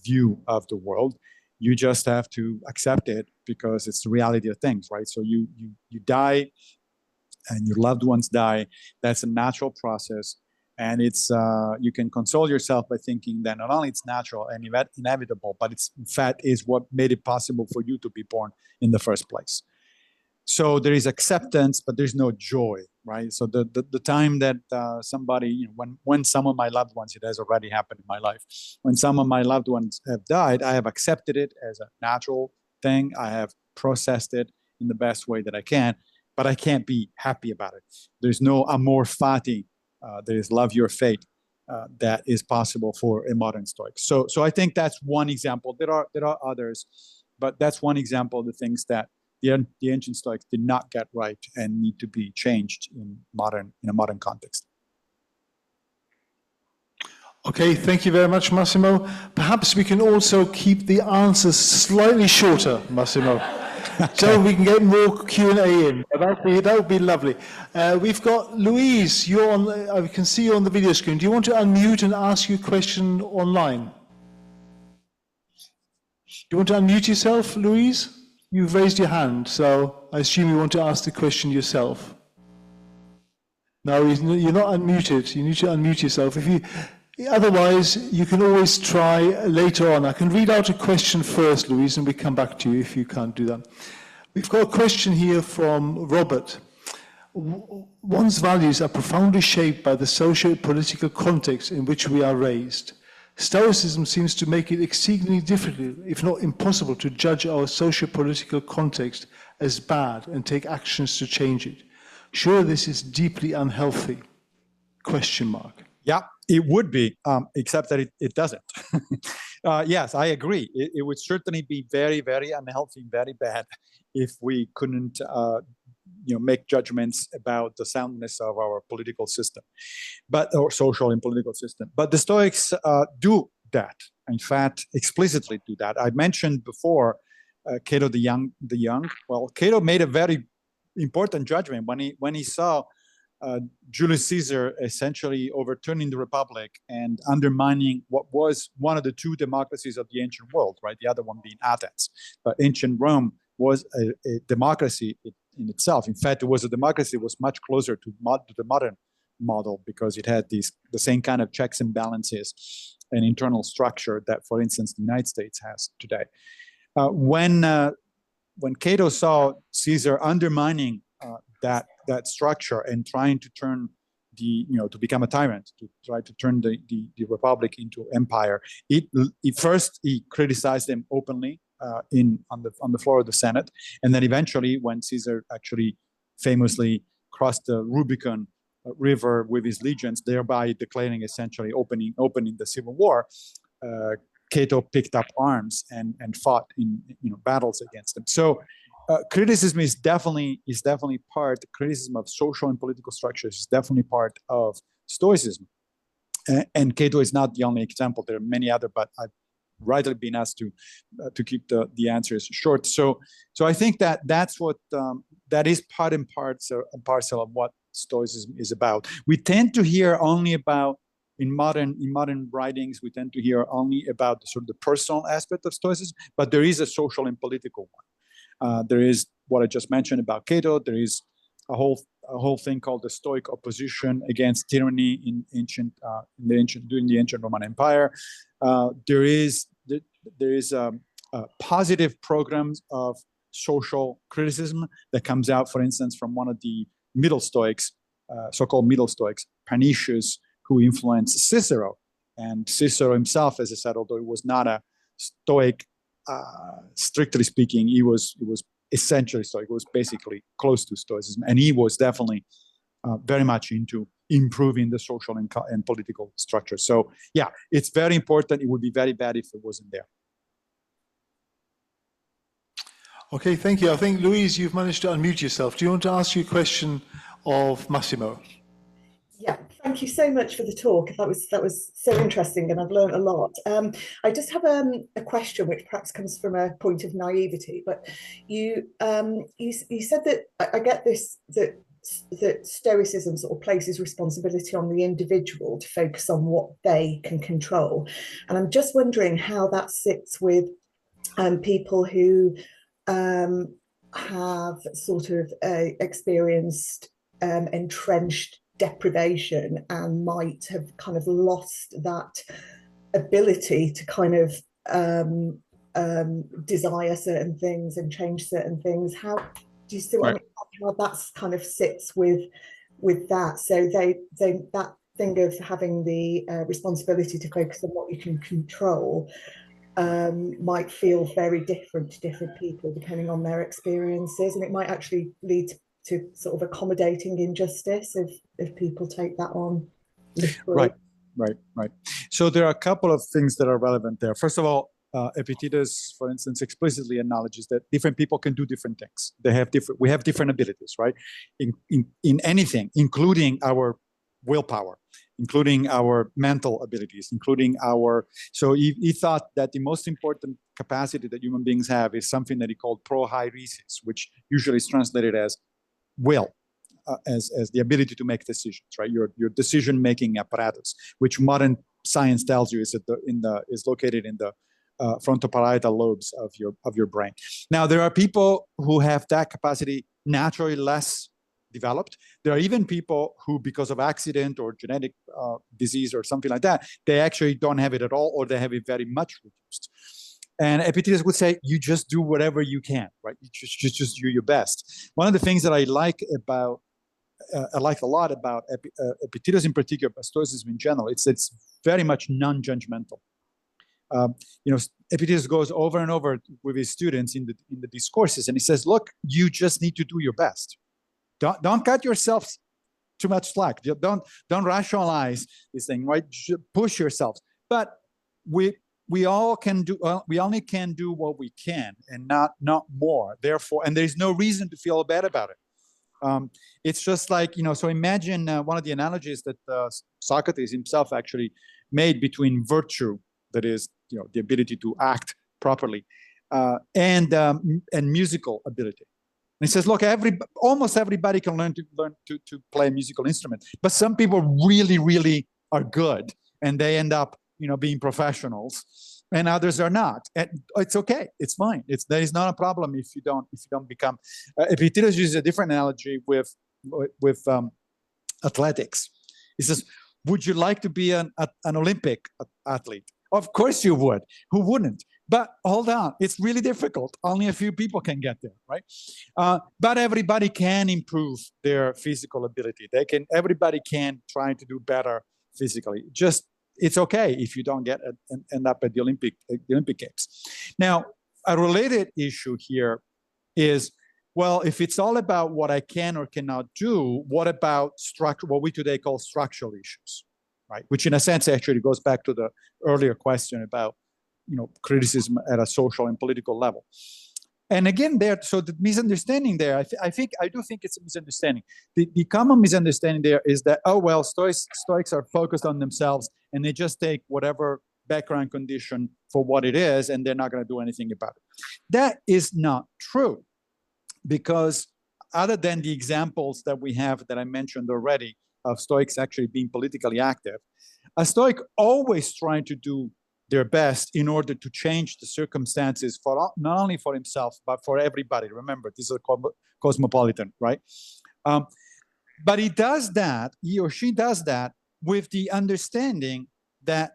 view of the world. You just have to accept it because it's the reality of things, right? So you die and your loved ones die. That's a natural process. And it's you can console yourself by thinking that not only it's natural and inevitable, but it's in fact is what made it possible for you to be born in the first place. So there is acceptance, but there's no joy, right? So the time that somebody, when some of my loved ones, it has already happened in my life, when some of my loved ones have died, I have accepted it as a natural thing. I have processed it in the best way that I can, but I can't be happy about it. There's no amor fati. There's love your fate that is possible for a modern Stoic. So I think that's one example. There are others, but that's one example of the things that the ancient Stoics did not get right and need to be changed in a modern context.
Okay, thank you very much, Massimo. Perhaps we can also keep the answers slightly shorter, Massimo. so we can get more Q&A in. That would be lovely. We've got Louise, you're on, I can see you on the video screen. Do you want to unmute and ask your question online? Do you want to unmute yourself, Louise? You've raised your hand, so I assume you want to ask the question yourself. No, you're not unmuted. You need to unmute yourself. Otherwise, you can always try later on. I can read out a question first, Louise, and we come back to you if you can't do that. We've got a question here from Robert. One's values are profoundly shaped by the socio-political context in which we are raised. Stoicism seems to make it exceedingly difficult, if not impossible, to judge our socio-political context as bad and take actions to change it. Sure, this is deeply unhealthy? Question mark.
Yeah, it would be, except that it doesn't. Yes, I agree. It would certainly be very, very unhealthy, very bad if we couldn't make judgments about the soundness of our political system, or social and political system. But the Stoics do that. In fact, explicitly do that. I mentioned before Cato the Young. Well, Cato made a very important judgment when he saw Julius Caesar essentially overturning the Republic and undermining what was one of the two democracies of the ancient world, right? The other one being Athens. But ancient Rome was a democracy in itself. In fact, it was a democracy that was much closer to the modern model because it had the same kind of checks and balances and internal structure that, for instance, the United States has today. When Cato saw Caesar undermining that structure and trying to turn to become a tyrant, to try to turn the Republic into empire, first he criticized him openly on the floor of the Senate, and then eventually, when Caesar actually famously crossed the Rubicon River with his legions, thereby declaring essentially opening the civil war, Cato picked up arms and fought in battles against him. So criticism is definitely part. Criticism of social and political structures is definitely part of Stoicism. And Cato is not the only example. There are many other, but I've rightly been asked to keep the answers short. So I think that's what that is part and parcel of what Stoicism is about. We tend to hear only about in modern writings. We tend to hear only about the sort of the personal aspect of Stoicism, but there is a social and political one. There is what I just mentioned about Cato. There is a whole thing called the Stoic opposition against tyranny during the ancient Roman Empire. There is positive programs of social criticism that comes out, for instance, from one of the Middle Stoics, so-called Middle Stoics, Pernicius, who influenced Cicero. And Cicero himself, as I said, although he was not a Stoic, strictly speaking, he was essentially Stoic. It was basically close to Stoicism, and he was definitely very much into improving the social and political structure. So yeah, it's very important. It would be very bad if it wasn't there.
Okay, thank you. I think, Louise, you've managed to unmute yourself. Do you want to ask your question of Massimo?
Yeah, thank you so much for the talk. That was so interesting, and I've learned a lot. I just have a question which perhaps comes from a point of naivety, but you said that I get this that Stoicism sort of places responsibility on the individual to focus on what they can control, and I'm just wondering how that sits with people who have sort of experienced entrenched deprivation and might have kind of lost that ability to kind of desire certain things and change certain things. How do you see what I mean? How that's kind of sits with that? So they that thing of having the responsibility to focus on what you can control might feel very different to different people depending on their experiences, and it might actually lead to sort of accommodating injustice if people take that on literally.
Right. So there are a couple of things that are relevant there. First of all, Epictetus, for instance, explicitly acknowledges that different people can do different things. We have different abilities, right? In anything, including our willpower, including our mental abilities, including so he thought that the most important capacity that human beings have is something that he called prohairesis, which usually is translated as will, as the ability to make decisions, right? Your decision-making apparatus, which modern science tells you is located in the frontoparietal lobes of your brain. Now, there are people who have that capacity naturally less developed. There are even people who, because of accident or genetic disease or something like that, they actually don't have it at all, or they have it very much reduced. And Epictetus would say, you just do whatever you can, right? You just do your best. One of the things that I like a lot about Epictetus in particular, but Stoicism in general, it's very much non-judgmental. Epictetus goes over and over with his students in the discourses, and he says, look, you just need to do your best. Don't cut yourselves too much slack. Don't rationalize this thing, right? Push yourselves. But we all can do. We only can do what we can, and not more. Therefore, and there is no reason to feel bad about it. It's just like, so imagine one of the analogies that Socrates himself actually made between virtue, that is, the ability to act properly, and musical ability. And he says, look, almost everybody can learn to play a musical instrument, but some people really, really are good, and they end up, being professionals, and others are not. And it's okay, it's fine. There is not a problem if you don't become. Epictetus uses a different analogy with athletics. He says, would you like to be an Olympic athlete? Of course you would. Who wouldn't? But hold on, it's really difficult. Only a few people can get there, right? But everybody can improve their physical ability. Everybody can try to do better physically. Just, it's okay if you don't end up at the Olympic Games. Now, a related issue here is, well, if it's all about what I can or cannot do, what about what we today call structural issues, right? Which in a sense actually goes back to the earlier question about, criticism at a social and political level. And again, so the misunderstanding there, I do think it's a misunderstanding. The common misunderstanding there is that, oh, well, Stoics are focused on themselves, and they just take whatever background condition for what it is, and they're not going to do anything about it. That is not true, because other than the examples that we have that I mentioned already of Stoics actually being politically active, a Stoic always trying to do their best in order to change the circumstances for not only for himself, but for everybody. Remember, this is a cosmopolitan, right? But he or she does that with the understanding that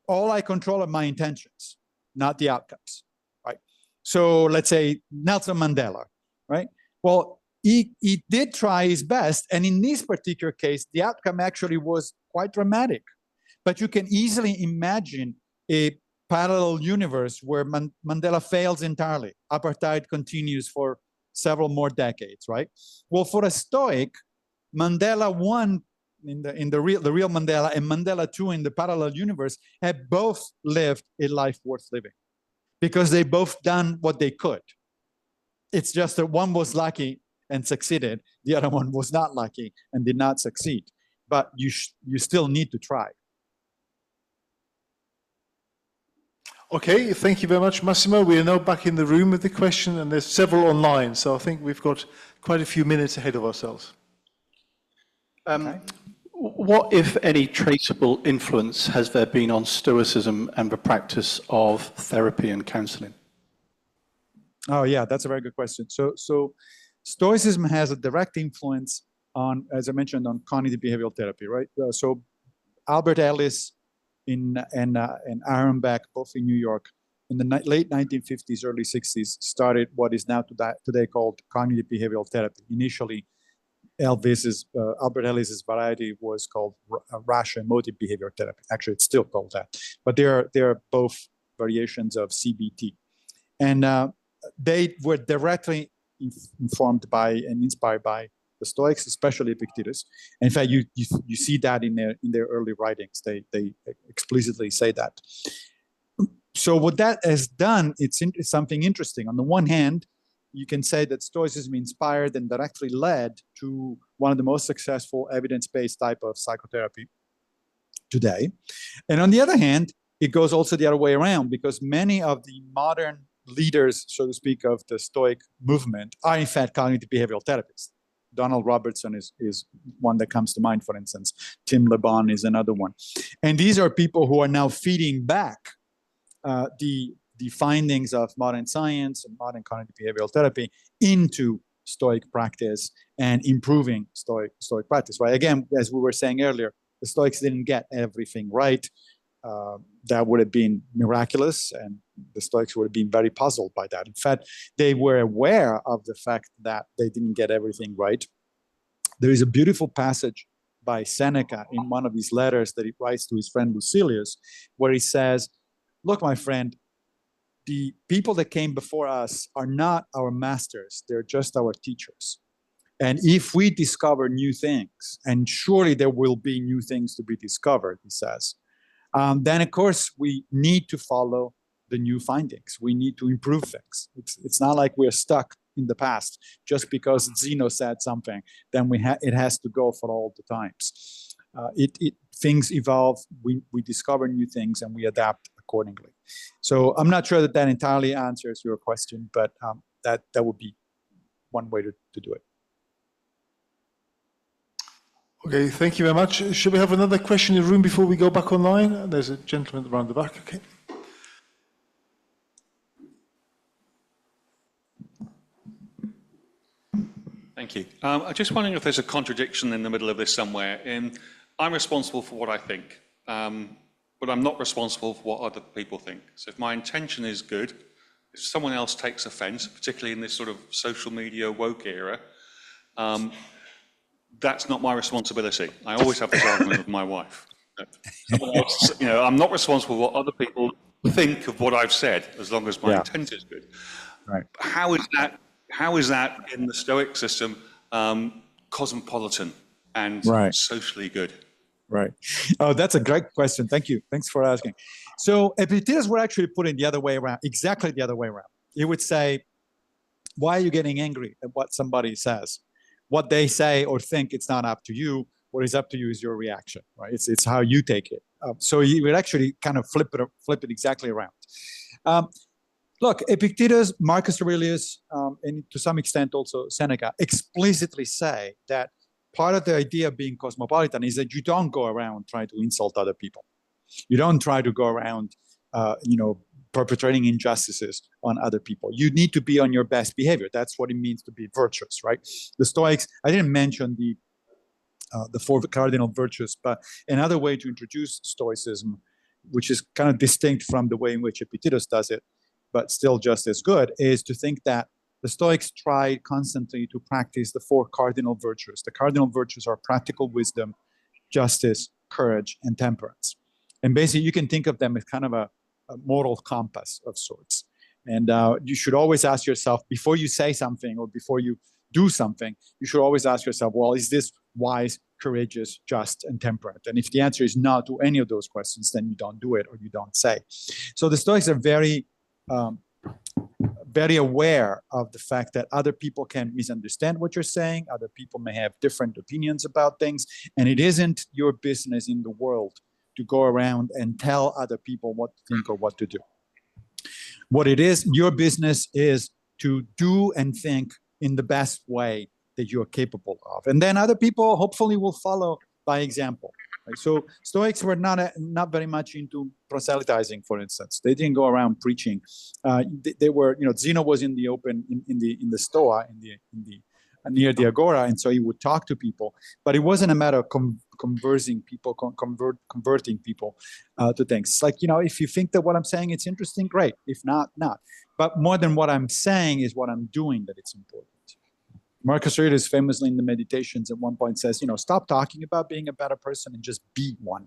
all I control are my intentions, not the outcomes, right? So let's say Nelson Mandela, right? Well, he did try his best, and in this particular case, the outcome actually was quite dramatic. But you can easily imagine a parallel universe where Mandela fails entirely. Apartheid continues for several more decades, right? Well, for a Stoic, Mandela 1 in the real Mandela and Mandela 2 in the parallel universe have both lived a life worth living, because they both done what they could. It's just that one was lucky and succeeded, the other one was not lucky and did not succeed. But you still need to try.
Okay, thank you very much, Massimo. We are now back in the room with the question, and there's several online, so I think we've got quite a few minutes ahead of ourselves.
Okay.
What, if any, traceable influence has there been on Stoicism and the practice of therapy and counseling?
Oh, yeah, that's a very good question. So Stoicism has a direct influence on, as I mentioned, on cognitive behavioral therapy, right? So Albert Ellis and Aaron Beck, both in New York, in the late 1950s, early 60s, started what is now today called cognitive behavioral therapy. Initially, Albert Ellis's variety was called rational emotive behavior therapy. Actually, it's still called that, but they are both variations of CBT, and they were directly informed by and inspired by the Stoics, especially Epictetus. And in fact, you see that in their early writings. They explicitly say that. So what that has done, it's something interesting. On the one hand, you can say that Stoicism inspired and directly led to one of the most successful evidence-based type of psychotherapy today. And on the other hand, it goes also the other way around, because many of the modern leaders, so to speak, of the Stoic movement are in fact cognitive behavioral therapists. Donald Robertson is one that comes to mind, for instance. Tim LeBon is another one. And these are people who are now feeding back the findings of modern science and modern cognitive behavioral therapy into Stoic practice and improving Stoic practice, right? Again, as we were saying earlier, the Stoics didn't get everything right. That would have been miraculous, and the Stoics would have been very puzzled by that. In fact, they were aware of the fact that they didn't get everything right. There is a beautiful passage by Seneca in one of his letters that he writes to his friend Lucilius, where he says, look, my friend, the people that came before us are not our masters, they're just our teachers. And if we discover new things, and surely there will be new things to be discovered, he says, then of course we need to follow the new findings. We need to improve things. It's not like we're stuck in the past just because Zeno said something. Then it has to go for all the times. Things evolve. We discover new things and we adapt accordingly. So I'm not sure that entirely answers your question, but that would be one way to do it.
Okay, thank you very much. Should we have another question in the room before we go back online? There's a gentleman around the back. Okay.
Thank you. I'm just wondering if there's a contradiction in the middle of this somewhere. I'm responsible for what I think, but I'm not responsible for what other people think. So if my intention is good, if someone else takes offense, particularly in this sort of social media woke era, that's not my responsibility. I always have this argument with my wife. I'm not responsible for what other people think of what I've said, as long as my intent is good.
Right.
How is that in the Stoic system cosmopolitan and socially good?
Right. Oh, that's a great question. Thank you. Thanks for asking. So Epictetus would actually put it the other way around, exactly the other way around. He would say, why are you getting angry at what somebody says? What they say or think, it's not up to you. What is up to you is your reaction, right? It's how you take it. So he would actually kind of flip it exactly around. Look, Epictetus, Marcus Aurelius, and to some extent also Seneca, explicitly say that part of the idea of being cosmopolitan is that you don't go around trying to insult other people. You don't try to go around, perpetrating injustices on other people. You need to be on your best behavior. That's what it means to be virtuous, right? The Stoics, I didn't mention the four cardinal virtues, but another way to introduce Stoicism, which is kind of distinct from the way in which Epictetus does it, but still just as good, is to think that the Stoics try constantly to practice the four cardinal virtues. The cardinal virtues are practical wisdom, justice, courage, and temperance. And basically, you can think of them as kind of a moral compass of sorts. And you should always ask yourself, before you say something or before you do something, you should always ask yourself, well, is this wise, courageous, just, and temperate? And if the answer is no to any of those questions, then you don't do it or you don't say. So the Stoics are very aware of the fact that other people can misunderstand what you're saying. Other people may have different opinions about things. And it isn't your business in the world to go around and tell other people what to think or what to do. What it is, your business is to do and think in the best way that you're capable of. And then other people hopefully will follow by example. Right? So Stoics were not very much into proselytizing, for instance. They didn't go around preaching. They were, Zeno was in the open, in the Stoa, near the Agora, and so he would talk to people. But it wasn't a matter of converting people to things. It's like, if you think that what I'm saying is interesting, great. If not, not. But more than what I'm saying is what I'm doing that it's important. Marcus Aurelius famously in the Meditations at one point says, stop talking about being a better person and just be one.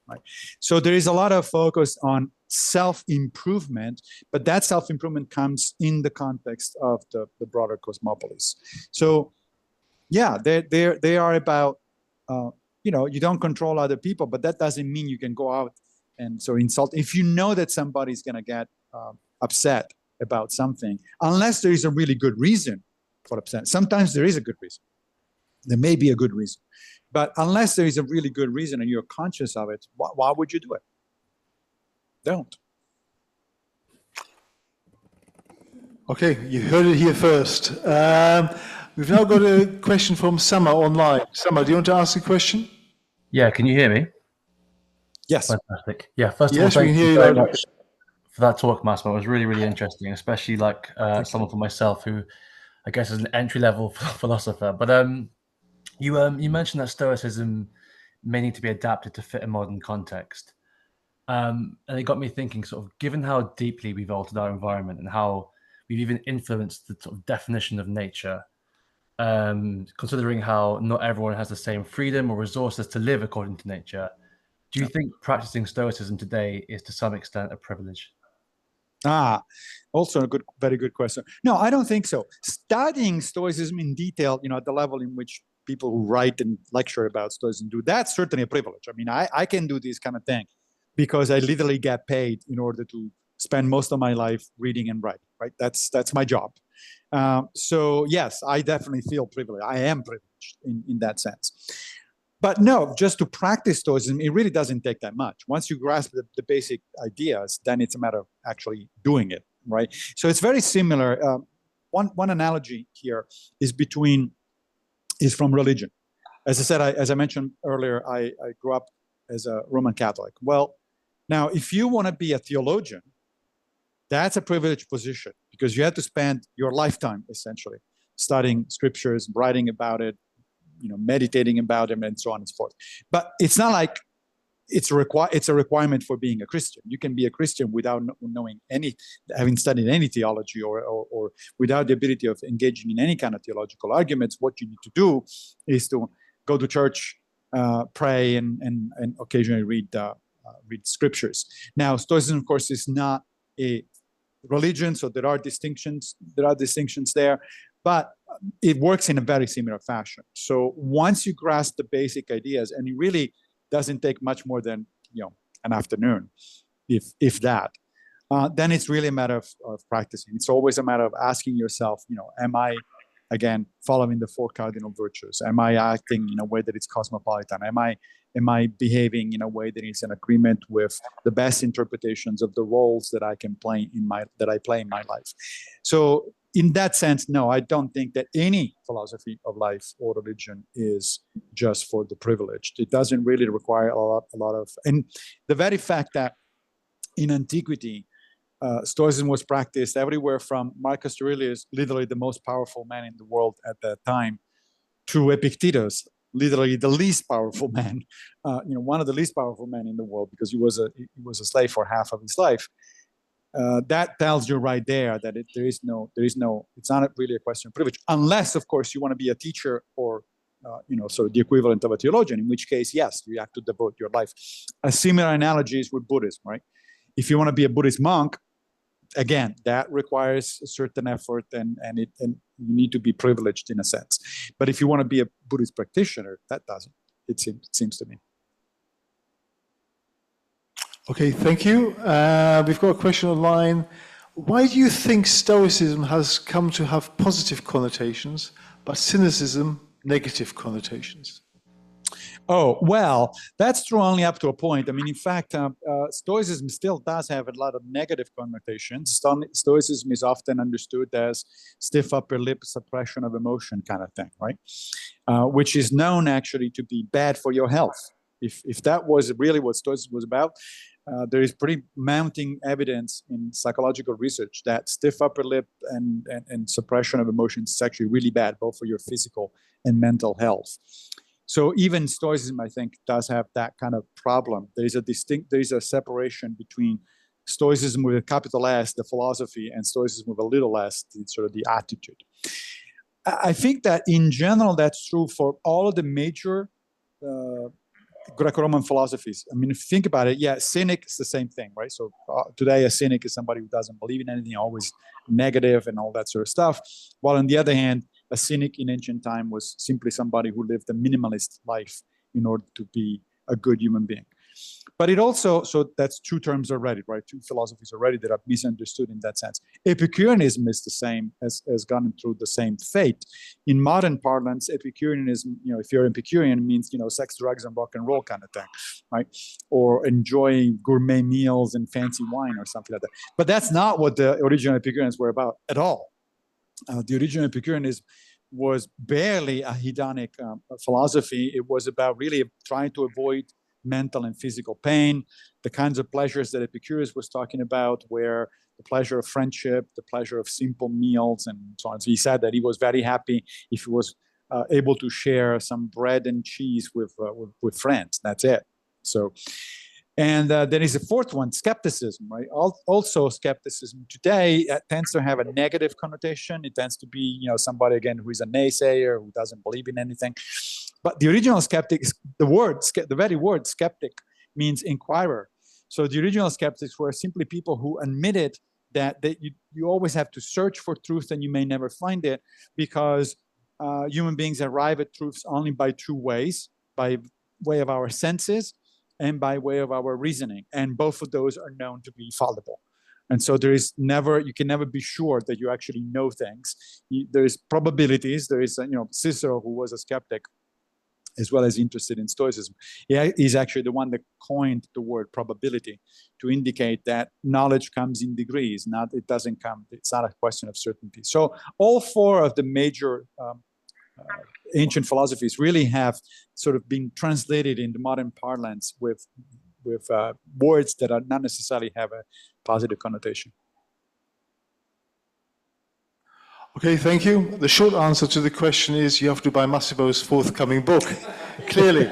Right? So there is a lot of focus on self-improvement, but that self-improvement comes in the context of the broader cosmopolis. So yeah, they are about, you don't control other people, but that doesn't mean you can go out and so insult. If you know that somebody's going to get upset about something, unless there is a really good reason for upset. Sometimes there is a good reason. There may be a good reason. But unless there is a really good reason and you're conscious of it, why would you do it? don't.
Okay, you heard it here first. We've now got a question from Sama online. Sama, do you want to ask a question?
Yeah, can you hear me?
Yes.
Fantastic. Yeah, first of all,
Yes, we
thank
can hear
you
you
very
loud and
much for that talk, Massimo. It was really, really interesting, especially like someone for myself who I guess is an entry-level philosopher. But you mentioned that Stoicism may need to be adapted to fit a modern context. And it got me thinking, sort of, given how deeply we've altered our environment and how we've even influenced the sort of definition of nature, considering how not everyone has the same freedom or resources to live according to nature, do you think practicing Stoicism today is to some extent a privilege?
Also a very good question. No, I don't think so. Studying Stoicism in detail, at the level in which people who write and lecture about Stoicism do, that's certainly a privilege. I mean, I can do this kind of thing because I literally get paid in order to spend most of my life reading and writing, right? That's my job. So yes, I definitely feel privileged. I am privileged in that sense. But no, just to practice Stoicism, it really doesn't take that much. Once you grasp the basic ideas, then it's a matter of actually doing it, right? So it's very similar. One analogy here is from religion. As I said, as I mentioned earlier, I grew up as a Roman Catholic. Well, now, if you want to be a theologian, that's a privileged position because you have to spend your lifetime essentially studying scriptures, writing about it, meditating about them, and so on and so forth. But it's not like it's a requirement for being a Christian. You can be a Christian without having studied any theology or without the ability of engaging in any kind of theological arguments. What you need to do is to go to church, pray, and occasionally read scriptures. Now, Stoicism, of course, is not a religion, so there are distinctions there, but it works in a very similar fashion. So once you grasp the basic ideas, and it really doesn't take much more than an afternoon, if that, then it's really a matter of practicing. It's always a matter of asking yourself, am I, again, following the four cardinal virtues? Am I acting in a way that is cosmopolitan? Am I behaving in a way that is in agreement with the best interpretations of the roles that I can play that I play in my life? So in that sense, no, I don't think that any philosophy of life or religion is just for the privileged. It doesn't really require a lot of, and the very fact that in antiquity, Stoicism was practiced everywhere from Marcus Aurelius, literally the most powerful man in the world at that time, to Epictetus, literally the least powerful man, one of the least powerful men in the world, because he was a slave for half of his life. That tells you right there that it's not really a question of privilege, unless, of course, you want to be a teacher or sort of the equivalent of a theologian, in which case, yes, you have to devote your life. A similar analogy is with Buddhism, right? If you want to be a Buddhist monk, again, that requires a certain effort and you need to be privileged in a sense. But if you want to be a Buddhist practitioner, that doesn't. It seems to me.
Okay, thank you. We've got a question online. Why do you think Stoicism has come to have positive connotations, but cynicism, negative connotations?
Oh, well, that's true only up to a point. I mean, in fact, Stoicism still does have a lot of negative connotations. Stoicism is often understood as stiff upper lip, suppression of emotion kind of thing, right? Which is known actually to be bad for your health. If that was really what Stoicism was about, there is pretty mounting evidence in psychological research that stiff upper lip and suppression of emotions is actually really bad, both for your physical and mental health. So even Stoicism, I think, does have that kind of problem. There is a separation between Stoicism with a capital S, the philosophy, and Stoicism with a little s, sort of the attitude. I think that in general, that's true for all of the major Greco-Roman philosophies. I mean, if you think about it, yeah, cynic is the same thing, right? So today a cynic is somebody who doesn't believe in anything, always negative and all that sort of stuff. While on the other hand, a cynic in ancient time was simply somebody who lived a minimalist life in order to be a good human being. But it also, so that's two terms already, right? Two philosophies already that are misunderstood in that sense. Epicureanism is the same, has gone through the same fate. In modern parlance, Epicureanism, if you're Epicurean, it means, sex, drugs, and rock and roll kind of thing, right? Or enjoying gourmet meals and fancy wine or something like that. But that's not what the original Epicureans were about at all. The original Epicureanism was barely a hedonic philosophy. It was about really trying to avoid mental and physical pain. The kinds of pleasures that Epicurus was talking about were the pleasure of friendship, the pleasure of simple meals, and so on. So he said that he was very happy if he was able to share some bread and cheese with friends. That's it. So, and there is a fourth one, skepticism, right? Also, skepticism today tends to have a negative connotation. It tends to be, somebody, again, who is a naysayer, who doesn't believe in anything. But the original skeptic, the very word skeptic means inquirer. So the original skeptics were simply people who admitted that you always have to search for truth and you may never find it, because human beings arrive at truths only by two ways, by way of our senses and by way of our reasoning. And both of those are known to be fallible. And so you can never be sure that you actually know things. There's probabilities. There is, Cicero, who was a skeptic, as well as interested in Stoicism. He's actually the one that coined the word probability to indicate that knowledge comes in degrees, it's not a question of certainty. So all four of the major ancient philosophies really have sort of been translated into modern parlance with words that are not necessarily have a positive connotation.
Okay, thank you. The short answer to the question is you have to buy Massimo's forthcoming book, clearly.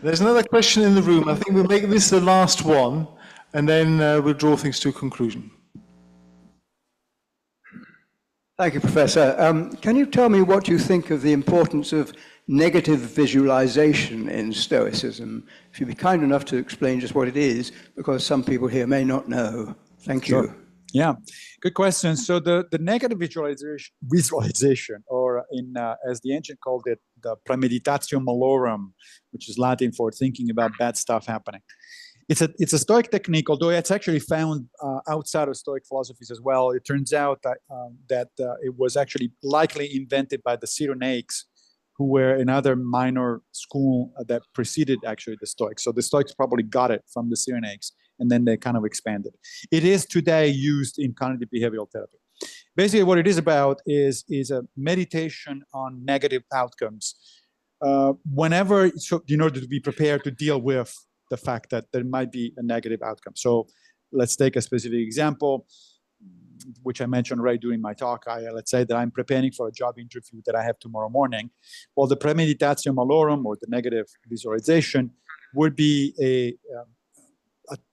There's another question in the room. I think we'll make this the last one, and then we'll draw things to a conclusion.
Thank you, Professor. Can you tell me what you think of the importance of negative visualization in Stoicism? If you'd be kind enough to explain just what it is, because some people here may not know. Thank you.
Sure. Yeah, good question. So the negative visualization, or as the ancient called it, the premeditatio malorum, which is Latin for thinking about bad stuff happening. It's a Stoic technique, although it's actually found outside of Stoic philosophies as well. It turns out that it was actually likely invented by the Cyrenaics, who were another minor school that preceded actually the Stoics. So the Stoics probably got it from the Cyrenaics, and then they kind of expanded. It is today used in cognitive behavioral therapy. Basically, what it is about is a meditation on negative outcomes. In order to be prepared to deal with the fact that there might be a negative outcome. So let's take a specific example, which I mentioned right during my talk. Let's say that I'm preparing for a job interview that I have tomorrow morning. Well, the premeditatio malorum, or the negative visualization, would be a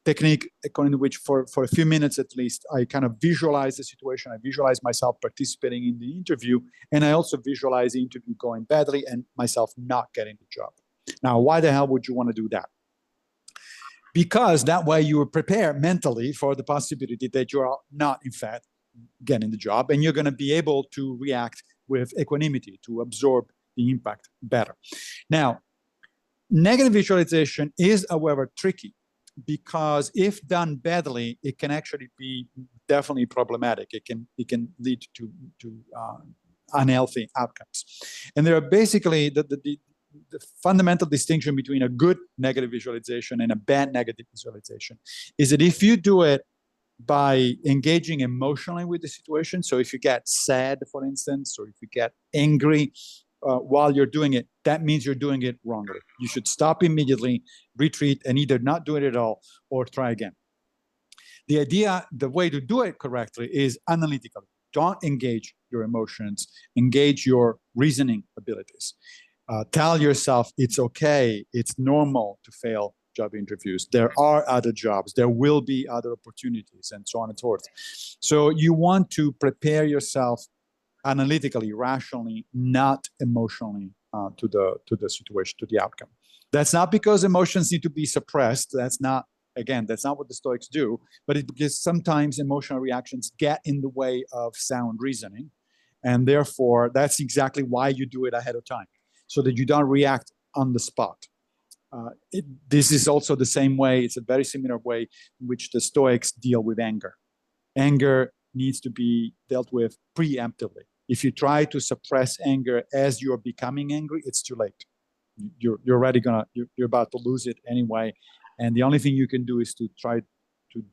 technique according to which for a few minutes at least, I kind of visualize the situation. I visualize myself participating in the interview, and I also visualize the interview going badly and myself not getting the job. Now, why the hell would you want to do that? Because that way you are prepared mentally for the possibility that you are not, in fact, getting the job, and you're going to be able to react with equanimity, to absorb the impact better. Now, negative visualization is, however, tricky, because if done badly, it can actually be definitely problematic. It can lead to unhealthy outcomes. And there are basically the fundamental distinction between a good negative visualization and a bad negative visualization is that if you do it by engaging emotionally with the situation, so if you get sad, for instance, or if you get angry while you're doing it, that means you're doing it wrongly. You should stop immediately, retreat, and either not do it at all or try again. The way to do it correctly is analytically. Don't engage your emotions, engage your reasoning abilities. Tell yourself it's okay, it's normal to fail job interviews. There are other jobs, there will be other opportunities, and so on and so forth. So you want to prepare yourself analytically, rationally, not emotionally to the situation, to the outcome. That's not because emotions need to be suppressed. That's not what the Stoics do, but it's because sometimes emotional reactions get in the way of sound reasoning. And therefore, that's exactly why you do it ahead of time, so that you don't react on the spot. This is also the same way, it's a very similar way in which the Stoics deal with anger. Anger needs to be dealt with preemptively. If you try to suppress anger as you're becoming angry, it's too late. You're already you're about to lose it anyway. And the only thing you can do is to try to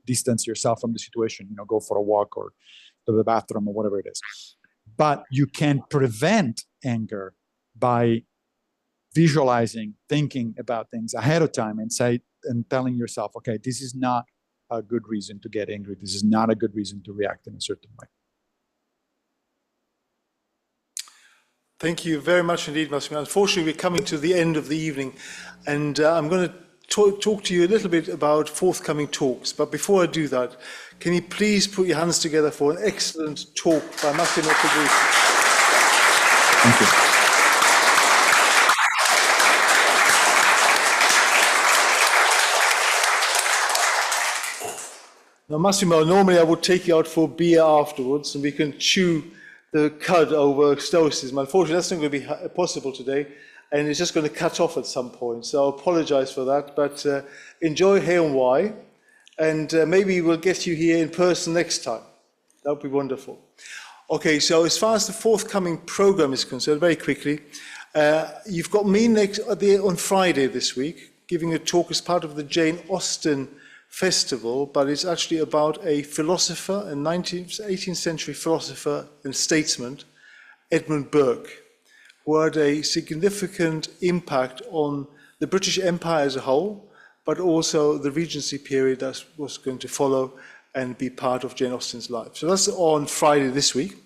distance yourself from the situation, go for a walk or to the bathroom or whatever it is. But you can prevent anger by visualizing, thinking about things ahead of time and telling yourself, okay, this is not a good reason to get angry. This is not a good reason to react in a certain way.
Thank you very much indeed, Massimo. Unfortunately, we're coming to the end of the evening, and I'm going to talk to you a little bit about forthcoming talks. But before I do that, can you please put your hands together for an excellent talk by Massimo Pigliucci?
Thank you.
Now, Massimo, normally I would take you out for a beer afterwards and we can chew the cud over Stoicism. Unfortunately, that's not going to be possible today, and it's just going to cut off at some point. So I apologize for that, but enjoy Hay and Wye, and maybe we'll get you here in person next time. That would be wonderful. Okay, so as far as the forthcoming program is concerned, very quickly, you've got me on Friday this week, giving a talk as part of the Jane Austen Festival, but it's actually about a philosopher, a 18th century philosopher and statesman, Edmund Burke, who had a significant impact on the British Empire as a whole, but also the Regency period that was going to follow and be part of Jane Austen's life. So that's on Friday this week.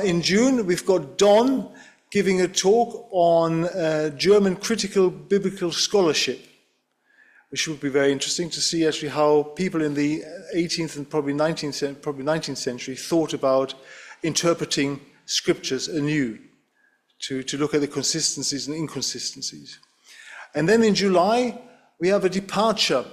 In June, we've got Don giving a talk on German critical biblical scholarship, which would be very interesting to see actually how people in the 18th and probably 19th century thought about interpreting scriptures anew, to look at the consistencies and inconsistencies. And then in July, we have a departure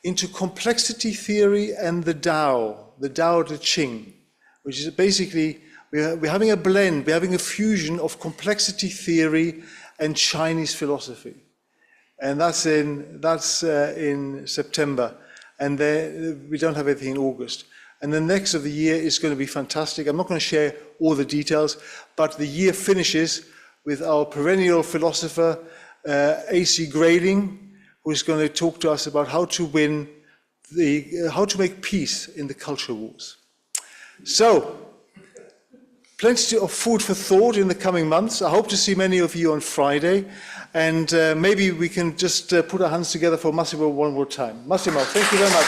into complexity theory and the Tao Te Ching, which is basically, we're having a blend, we're having a fusion of complexity theory and Chinese philosophy. And that's in September, and we don't have anything in August. And the next of the year is going to be fantastic. I'm not going to share all the details, but the year finishes with our perennial philosopher, A.C. Grayling, who is going to talk to us about how to make peace in the culture wars. So, plenty of food for thought in the coming months. I hope to see many of you on Friday. And maybe we can just put our hands together for Massimo one more time. Massimo, thank you very much.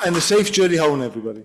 And a safe journey home, everybody.